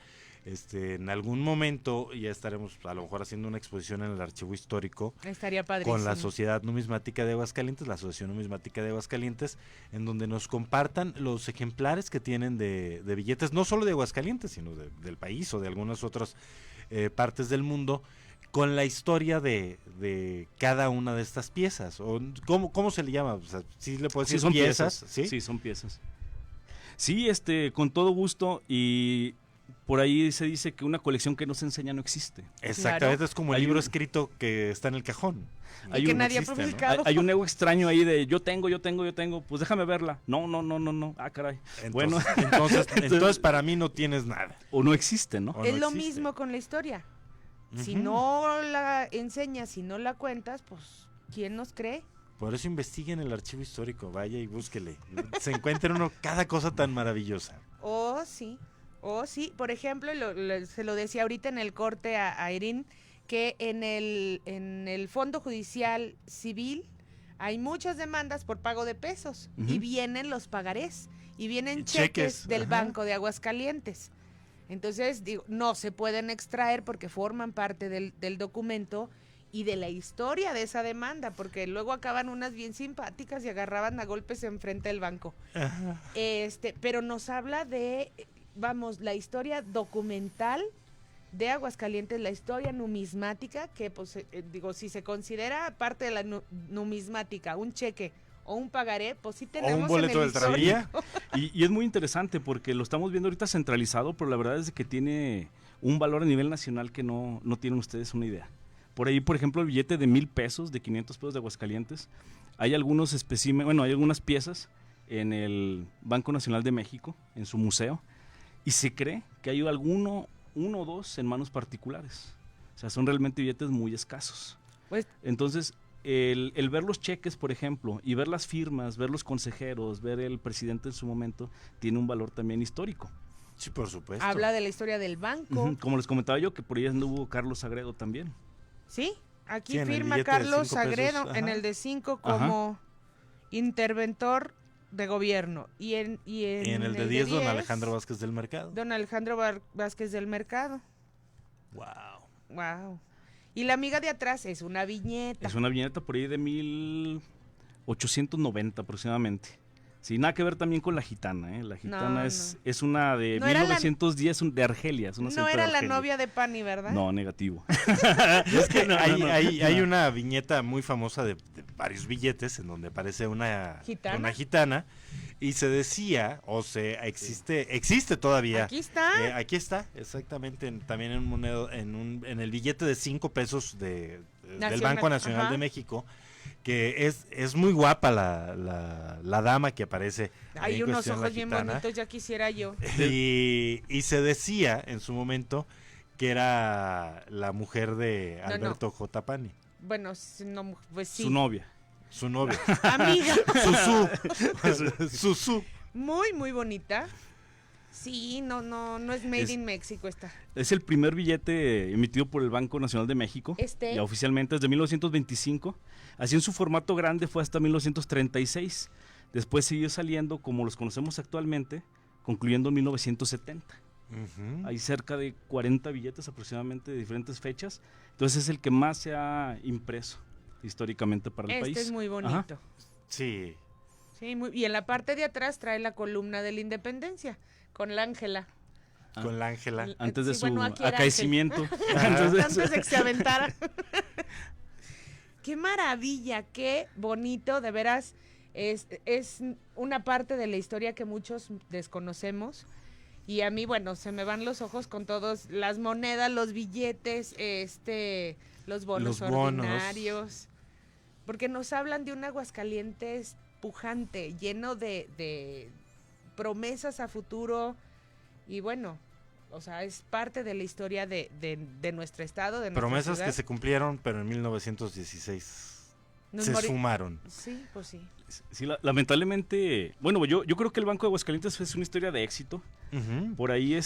En algún momento ya estaremos a lo mejor haciendo una exposición en el archivo histórico. Estaría padrísimo. Con la Sociedad Numismática de Aguascalientes, la Asociación Numismática de Aguascalientes, en donde nos compartan los ejemplares que tienen de billetes, no solo de Aguascalientes, sino del país o de algunas otras partes del mundo, con la historia de cada una de estas piezas. O ¿cómo se le llama? O sea, ¿sí le puedo decir son piezas? Sí, son piezas. Sí, con todo gusto, y por ahí se dice que una colección que no se enseña no existe. Exactamente, claro. Es como el libro escrito que está en el cajón. Y que nadie ha publicado. Hay un ego extraño ahí de yo tengo, pues déjame verla. No. Ah, caray. Entonces para mí no tienes nada. O no existe, ¿no? Es lo mismo con la historia. Si no la enseñas, si no la cuentas, pues ¿quién nos cree? Por eso investiguen el archivo histórico, vaya y búsquele. Se encuentra uno cada cosa tan maravillosa. Sí. Por ejemplo, se lo decía ahorita en el corte a Irene, que en el Fondo Judicial Civil hay muchas demandas por pago de pesos, y vienen los pagarés, y vienen cheques del Banco de Aguascalientes. Entonces, no se pueden extraer porque forman parte del documento y de la historia de esa demanda, porque luego acaban unas bien simpáticas y agarraban a golpes enfrente del banco. Ajá. Pero nos habla de, la historia documental de Aguascalientes, la historia numismática, que pues si se considera parte de la numismática, un cheque o un pagaré, pues sí tenemos un boleto del tranvía. Y es muy interesante porque lo estamos viendo ahorita centralizado, pero la verdad es que tiene un valor a nivel nacional que no tienen ustedes una idea. Por ahí, por ejemplo, el billete de 1,000 pesos, de 500 pesos de Aguascalientes, hay algunos hay algunas piezas en el Banco Nacional de México, en su museo, y se cree que hay uno o dos en manos particulares. O sea, son realmente billetes muy escasos. Pues, entonces, el ver los cheques, por ejemplo, y ver las firmas, ver los consejeros, ver el presidente en su momento, tiene un valor también histórico. Sí, por supuesto. Habla de la historia del banco. Como les comentaba yo, que por ahí anduvo Carlos Sagredo también. Sí, aquí firma Carlos Sagredo en el de 5 como interventor de gobierno. Y en el de 10, don Alejandro Vázquez del Mercado. Don Alejandro Vázquez del Mercado. Wow. Y la amiga de atrás es una viñeta. Es una viñeta por ahí de 1890 aproximadamente. Sí, nada que ver también con la gitana, La gitana es una de 1910, de Argelia. Es una no era la novia de Pani, ¿verdad? No, negativo. Es que hay una viñeta muy famosa de varios billetes en donde aparece una gitana y se decía, existe todavía. Aquí está. Aquí está, exactamente, también en el billete de 5 pesos del Banco Nacional de México, que es muy guapa la dama que aparece. Hay unos ojos bien bonitos, ya quisiera yo. Y se decía en su momento que era la mujer de Alberto J. Pani. Bueno, pues sí. Su novia. Amiga. Susú. Muy, muy bonita. Sí, no es made in México esta. Es el primer billete emitido por el Banco Nacional de México. Y oficialmente desde 1925. Así en su formato grande fue hasta 1936. Después siguió saliendo como los conocemos actualmente, concluyendo en 1970. Hay cerca de 40 billetes aproximadamente de diferentes fechas. Entonces es el que más se ha impreso históricamente para el país. Este es muy bonito. Ajá. Sí. Sí, y en la parte de atrás trae la columna de la Independencia, con la Ángela. Con la Ángela. Antes de su acaecimiento. Antes de que se aventara. Qué maravilla, qué bonito, de veras. Es una parte de la historia que muchos desconocemos. Y a mí, se me van los ojos con todos, las monedas, los billetes, los bonos ordinarios. Porque nos hablan de un Aguascalientes pujante, lleno de promesas a futuro. Y es parte de la historia de nuestro estado, de nuestra promesas ciudad. Que se cumplieron, pero en 1916 se esfumaron. Sí, pues sí. Sí, lamentablemente, yo creo que el Banco de Aguascalientes es una historia de éxito. Por ahí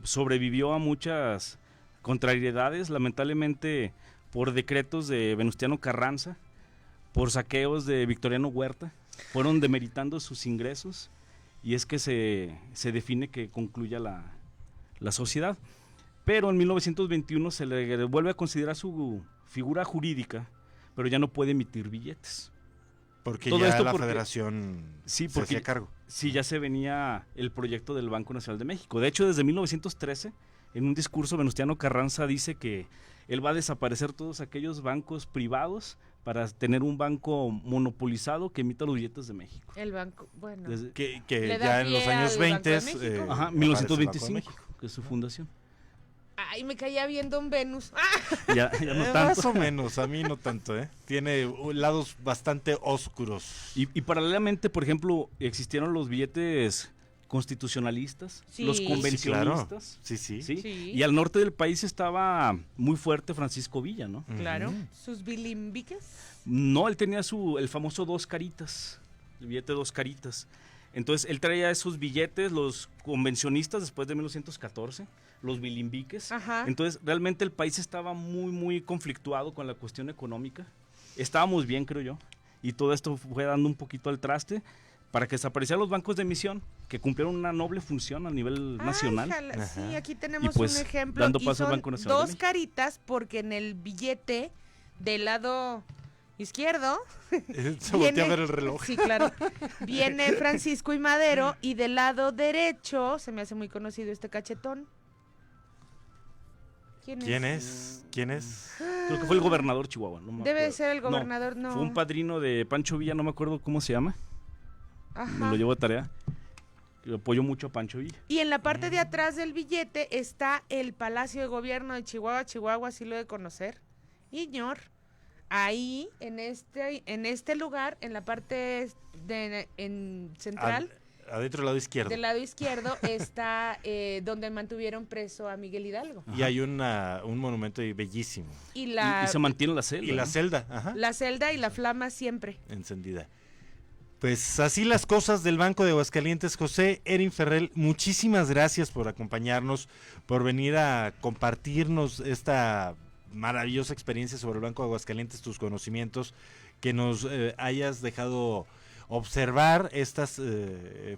sobrevivió a muchas contrariedades, lamentablemente por decretos de Venustiano Carranza, por saqueos de Victoriano Huerta, fueron demeritando sus ingresos y es que se define que concluya la sociedad. Pero en 1921 se le vuelve a considerar su figura jurídica, pero ya no puede emitir billetes. Porque todo ya esto la federación se hacía cargo. Sí, ya se venía el proyecto del Banco Nacional de México. De hecho, desde 1913, en un discurso, Venustiano Carranza dice que él va a desaparecer todos aquellos bancos privados para tener un banco monopolizado que emita los billetes de México. El banco, bueno. Que ya en los años 20, 1925, que es su fundación. Ay, me caía bien Don Venus. Ya no tanto. Más o menos, a mí no tanto, Tiene lados bastante oscuros. Y paralelamente, por ejemplo, existieron los billetes constitucionalistas, los convencionistas. Sí. Y al norte del país estaba muy fuerte Francisco Villa, ¿no? Claro. ¿Sus bilimbiques? No, él tenía el famoso 2 caritas, el billete 2 caritas. Entonces, él traía esos billetes, los convencionistas después de 1914, los bilimbiques. Ajá. Entonces, realmente el país estaba muy, muy conflictuado con la cuestión económica. Estábamos bien, creo yo. Y todo esto fue dando un poquito al traste para que desaparecieran los bancos de emisión, que cumplieron una noble función a nivel nacional. Sí, aquí tenemos pues, un ejemplo. Dando y paso son al Banco Nacional 2 caritas, porque en el billete del lado izquierdo se voltea a ver el reloj. Sí, claro. Viene Francisco y Madero, y del lado derecho se me hace muy conocido este cachetón. ¿Quién es? Creo que fue el gobernador Chihuahua. No Debe ser el gobernador, no. Fue un padrino de Pancho Villa, no me acuerdo cómo se llama. Ajá. Me lo llevo de tarea. Que apoyó mucho a Pancho Villa. Y en la parte de atrás del billete está el Palacio de Gobierno de Chihuahua. Chihuahua sí lo de conocer. Iñor. Ahí, en este lugar, en la parte central. Adentro del lado izquierdo. Del lado izquierdo está donde mantuvieron preso a Miguel Hidalgo. Y hay un monumento ahí bellísimo. Y se mantiene la celda. Y la celda, ajá. La celda y la flama siempre encendida. Pues así las cosas del Banco de Aguascalientes. José Erin Ferrell, muchísimas gracias por acompañarnos, por venir a compartirnos esta maravillosa experiencia sobre el Banco de Aguascalientes, tus conocimientos, que nos hayas dejado observar estas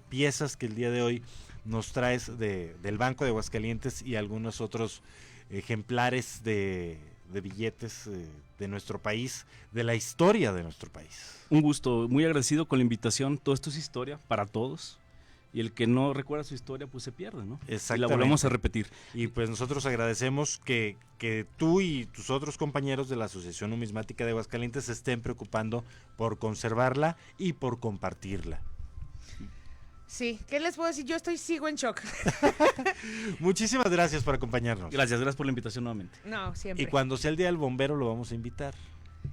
piezas que el día de hoy nos traes del Banco de Aguascalientes y algunos otros ejemplares de billetes de nuestro país, de la historia de nuestro país. Un gusto, muy agradecido con la invitación. Todo esto es historia para todos. Y el que no recuerda su historia, pues se pierde, ¿no? Exactamente. Y la volvemos a repetir. Y pues nosotros agradecemos que tú y tus otros compañeros de la Asociación Numismática de Aguascalientes se estén preocupando por conservarla y por compartirla. Sí, ¿qué les puedo decir? Sigo en shock. Muchísimas gracias por acompañarnos. Gracias por la invitación nuevamente. No, siempre. Y cuando sea el Día del Bombero lo vamos a invitar.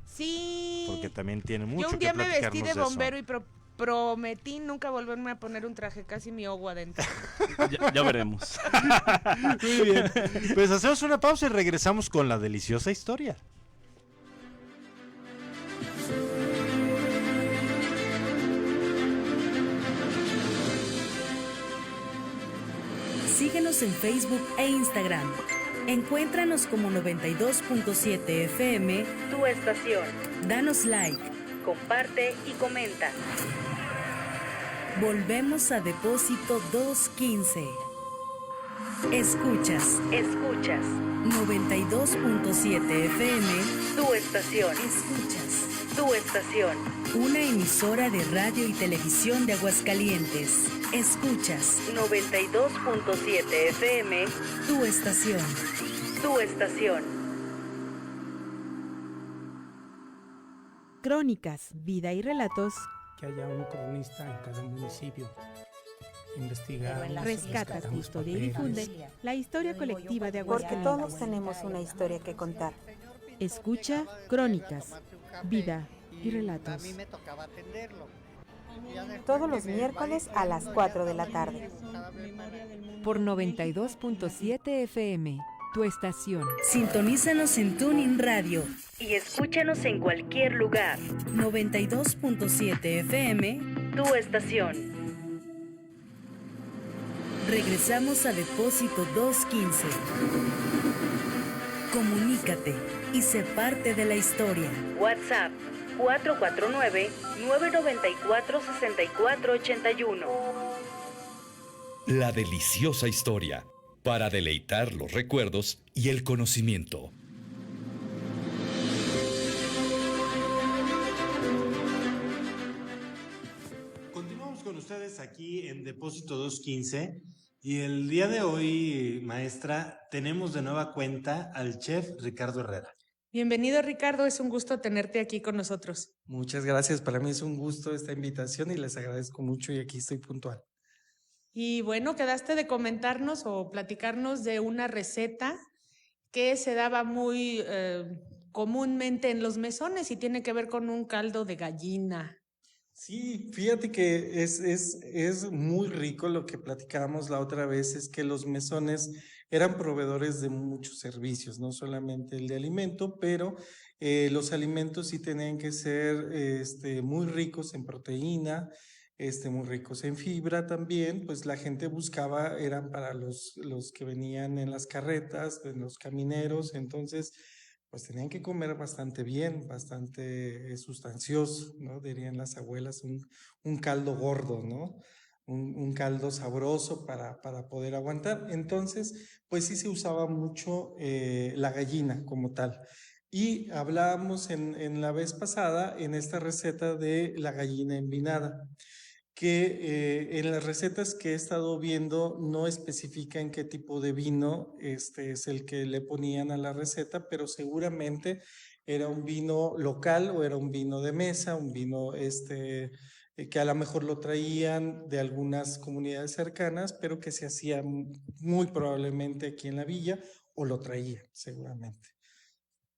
Sí. Porque también tiene mucho que platicarnos. Yo un día me vestí de bombero eso. y prometí nunca volverme a poner un traje, casi mi agua adentro. Ya veremos. Muy bien. Pues hacemos una pausa y regresamos con la deliciosa historia. Síguenos en Facebook e Instagram. Encuéntranos como 92.7 FM, tu estación. Danos like, comparte y comenta. Volvemos a Depósito 215. Escuchas 92.7 FM, tu estación. Escuchas tu estación. Una emisora de radio y televisión de Aguascalientes. Escuchas 92.7 FM, tu estación. Tu estación. Crónicas, vida y relatos. Que haya un cronista en cada municipio. Investigar. Rescata tu historia y difunde la historia colectiva de Aguascalientes. Porque todos tenemos una historia que contar. Escucha Crónicas, vida y relatos. Todos los miércoles a las 4 de la tarde. Por 92.7 FM, tu estación. Sintonízanos en TuneIn Radio y escúchanos en cualquier lugar. 92.7 FM, tu estación. Regresamos a Depósito 215. Comunícate y sé parte de la historia. WhatsApp 449-994-6481. La deliciosa historia. para deleitar los recuerdos y el conocimiento. Continuamos con ustedes aquí en Depósito 215 y el día de hoy, maestra, tenemos de nueva cuenta al chef Ricardo Herrera. Bienvenido, Ricardo, es un gusto tenerte aquí con nosotros. Muchas gracias, para mí es un gusto esta invitación y les agradezco mucho y aquí estoy puntual. Y bueno, quedaste de comentarnos o platicarnos de una receta que se daba muy comúnmente en los mesones y tiene que ver con un caldo de gallina. Sí, fíjate que es muy rico. Lo que platicábamos la otra vez es que los mesones eran proveedores de muchos servicios, no solamente el de alimento, pero los alimentos sí tenían que ser muy ricos en proteína, muy ricos en fibra también. Pues la gente buscaba, eran para los que venían en las carretas, en los camineros, entonces pues tenían que comer bastante bien, bastante sustancioso, ¿no? Dirían las abuelas, un caldo gordo, ¿no? Un caldo sabroso para poder aguantar. Entonces, pues sí se usaba mucho la gallina como tal. Y hablábamos en la vez pasada, en esta receta de la gallina envinada, que en las recetas que he estado viendo no especifican qué tipo de vino es el que le ponían a la receta, pero seguramente era un vino local o era un vino de mesa, un vino que a lo mejor lo traían de algunas comunidades cercanas, pero que se hacía muy probablemente aquí en la villa o lo traían seguramente.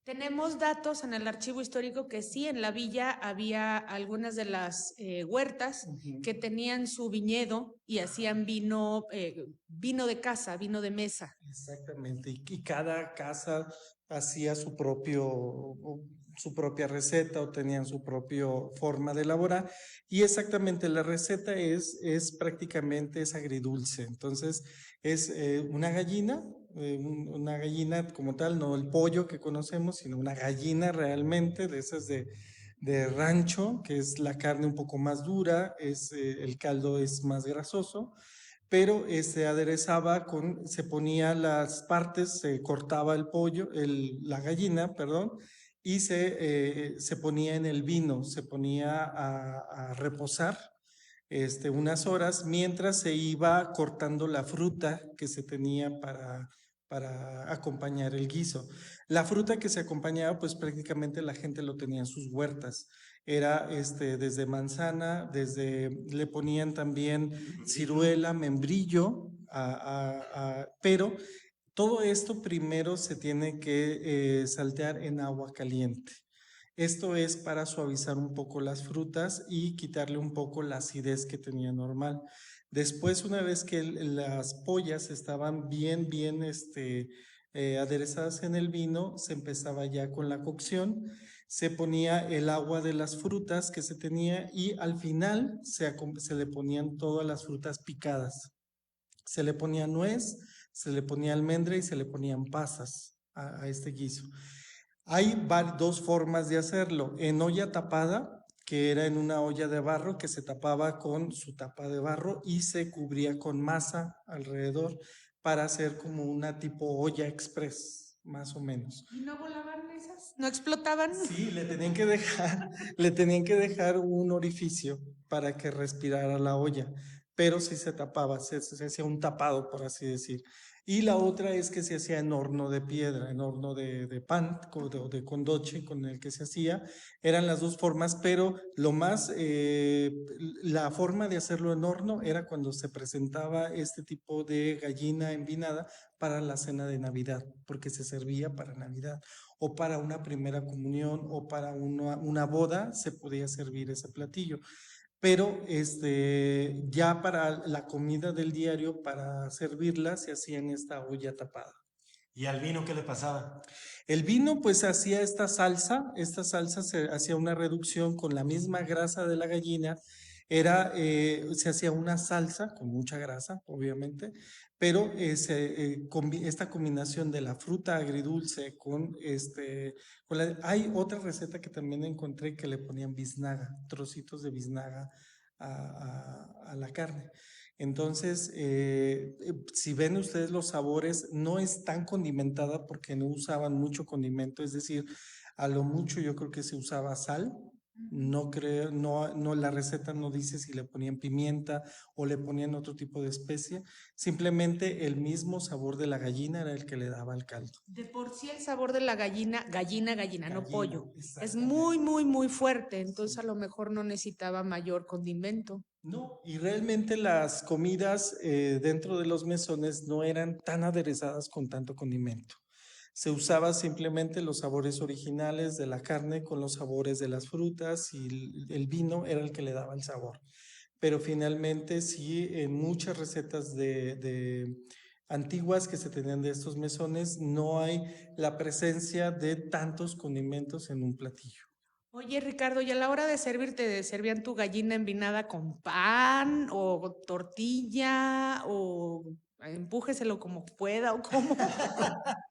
Tenemos datos en el archivo histórico que sí, en la villa había algunas de las huertas que tenían su viñedo y hacían vino de casa, vino de mesa. Exactamente, y cada casa hacía su propia receta o tenían su propia forma de elaborar, y exactamente la receta es prácticamente agridulce. Entonces es una gallina como tal, no el pollo que conocemos, sino una gallina realmente de esas de rancho, que es la carne un poco más dura, el caldo es más grasoso, pero se aderezaba se ponía las partes, se cortaba el pollo, la gallina, perdón, y se ponía en el vino, se ponía a reposar unas horas mientras se iba cortando la fruta que se tenía para acompañar el guiso. La fruta que se acompañaba, pues prácticamente la gente lo tenía en sus huertas. Era desde manzana, le ponían también ciruela, membrillo, pero todo esto primero se tiene que saltear en agua caliente. Esto es para suavizar un poco las frutas y quitarle un poco la acidez que tenía normal. Después, una vez que las pollas estaban bien aderezadas en el vino, se empezaba ya con la cocción, se ponía el agua de las frutas que se tenía y al final se le ponían todas las frutas picadas. Se le ponía nuez, se le ponía almendra y se le ponían pasas a este guiso. Hay dos formas de hacerlo: en olla tapada, que era en una olla de barro que se tapaba con su tapa de barro y se cubría con masa alrededor para hacer como una tipo olla express, más o menos. ¿Y no volaban esas? ¿No explotaban? Sí, le tenían que dejar un orificio para que respirara la olla, pero sí se tapaba, se hacía un tapado, por así decir. Y la otra es que se hacía en horno de piedra, en horno de pan o de condoche con el que se hacía. Eran las dos formas, pero la forma de hacerlo en horno era cuando se presentaba este tipo de gallina envinada para la cena de Navidad, porque se servía para Navidad o para una primera comunión o para una boda se podía servir ese platillo. Pero ya para la comida del diario, para servirla, se hacía en esta olla tapada. ¿Y al vino qué le pasaba? El vino pues hacía esta salsa se hacía una reducción con la misma grasa de la gallina, se hacía una salsa con mucha grasa, obviamente, pero esta combinación de la fruta agridulce hay otra receta que también encontré que le ponían biznaga, trocitos de biznaga a la carne. Entonces, si ven ustedes los sabores, no es tan condimentada porque no usaban mucho condimento, es decir, a lo mucho yo creo que se usaba sal. No creo, no, la receta no dice si le ponían pimienta o le ponían otro tipo de especia. Simplemente el mismo sabor de la gallina era el que le daba al caldo. De por sí el sabor de la gallina, no pollo, es muy, muy, muy fuerte. Entonces a lo mejor no necesitaba mayor condimento. No, y realmente las comidas dentro de los mesones no eran tan aderezadas con tanto condimento. Se usaba simplemente los sabores originales de la carne con los sabores de las frutas y el vino era el que le daba el sabor. Pero finalmente sí, en muchas recetas de antiguas que se tenían de estos mesones, no hay la presencia de tantos condimentos en un platillo. Oye, Ricardo, ¿y a la hora de servirte, servían tu gallina envinada con pan o tortilla o empújeselo como pueda o cómo?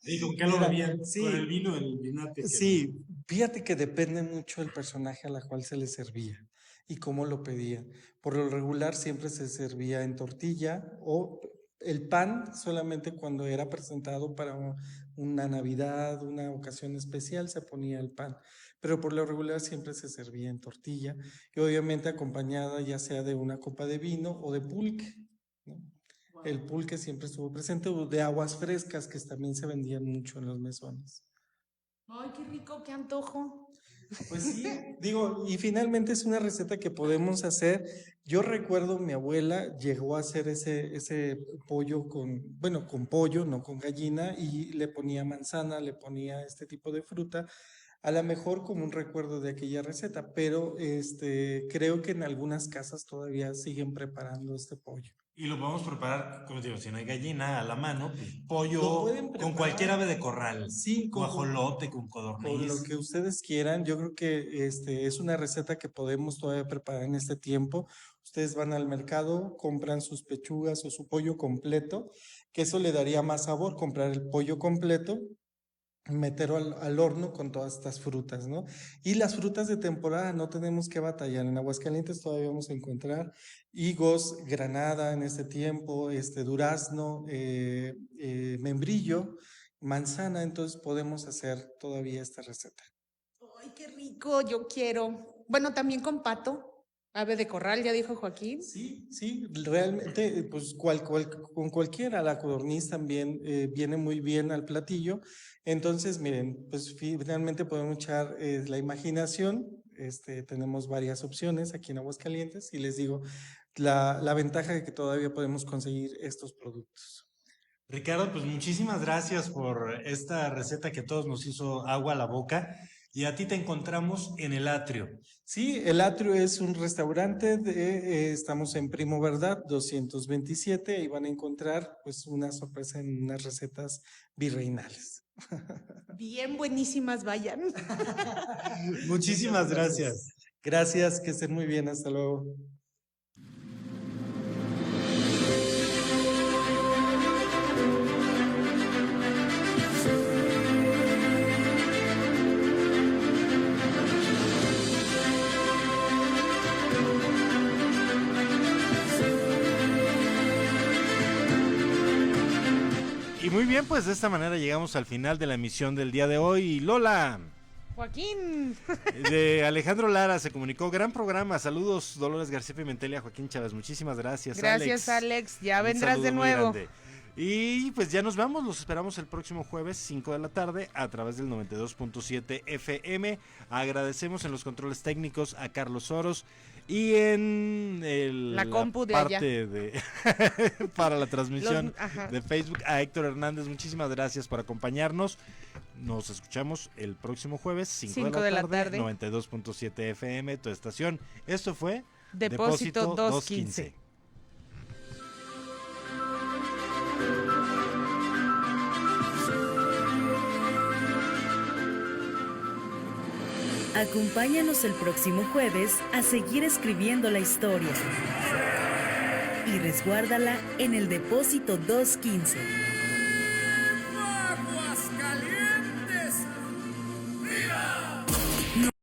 Sí, ¿con qué lo bebían? Sí, con el vino, el vinate. Sí, fíjate que depende mucho del personaje a la cual se le servía y cómo lo pedía. Por lo regular siempre se servía en tortilla o el pan solamente cuando era presentado para una Navidad, una ocasión especial se ponía el pan. Pero por lo regular siempre se servía en tortilla y obviamente acompañada ya sea de una copa de vino o de pulque, ¿no? El pulque siempre estuvo presente, o de aguas frescas que también se vendían mucho en los mesones. Ay, qué rico, qué antojo. Pues sí, digo, y finalmente es una receta que podemos hacer. Yo recuerdo mi abuela llegó a hacer ese pollo con pollo, no con gallina, y le ponía manzana, le ponía este tipo de fruta, a lo mejor como un recuerdo de aquella receta, pero creo que en algunas casas todavía siguen preparando este pollo. Y lo podemos preparar, como digo, si no hay gallina a la mano, pollo con cualquier ave de corral. Sí, con ajolote, con codorniz. Con lo que ustedes quieran. Yo creo que es una receta que podemos todavía preparar en este tiempo. Ustedes van al mercado, compran sus pechugas o su pollo completo, que eso le daría más sabor, comprar el pollo completo, meterlo al horno con todas estas frutas, ¿no? Y las frutas de temporada no tenemos que batallar. En Aguascalientes todavía vamos a encontrar higos, granada en este tiempo, durazno, membrillo, manzana, entonces podemos hacer todavía esta receta. Ay, qué rico, yo quiero. Bueno, también con pato. Ave de corral, ya dijo Joaquín. Sí, realmente, pues con cualquiera, la codorniz también viene muy bien al platillo. Entonces, miren, pues finalmente podemos echar la imaginación. Tenemos varias opciones aquí en Aguascalientes y les digo, la ventaja de que todavía podemos conseguir estos productos. Ricardo, pues muchísimas gracias por esta receta que a todos nos hizo agua a la boca. Y a ti te encontramos en El Atrio. Sí, El Atrio es un restaurante, estamos en Primo Verdad 227, y van a encontrar pues una sorpresa en unas recetas virreinales. Bien buenísimas, vayan. Muchísimas gracias. Gracias, que estén muy bien, hasta luego. Y muy bien, pues de esta manera llegamos al final de la emisión del día de hoy. Lola. Joaquín. De Alejandro Lara se comunicó, gran programa, saludos Dolores García Pimentel y a Joaquín Chávez, muchísimas gracias. Gracias Alex, ya vendrás de nuevo. Y pues ya nos vamos, los esperamos el próximo jueves 5 de la tarde a través del 92.7 FM. Agradecemos en los controles técnicos a Carlos Oros y en la compu de parte allá. para la transmisión de Facebook a Héctor Hernández. Muchísimas gracias por acompañarnos. Nos escuchamos el próximo jueves 5 de la tarde. 92.7 FM, tu estación. Esto fue Depósito 215. Acompáñanos el próximo jueves a seguir escribiendo la historia y resguárdala en el Depósito 215.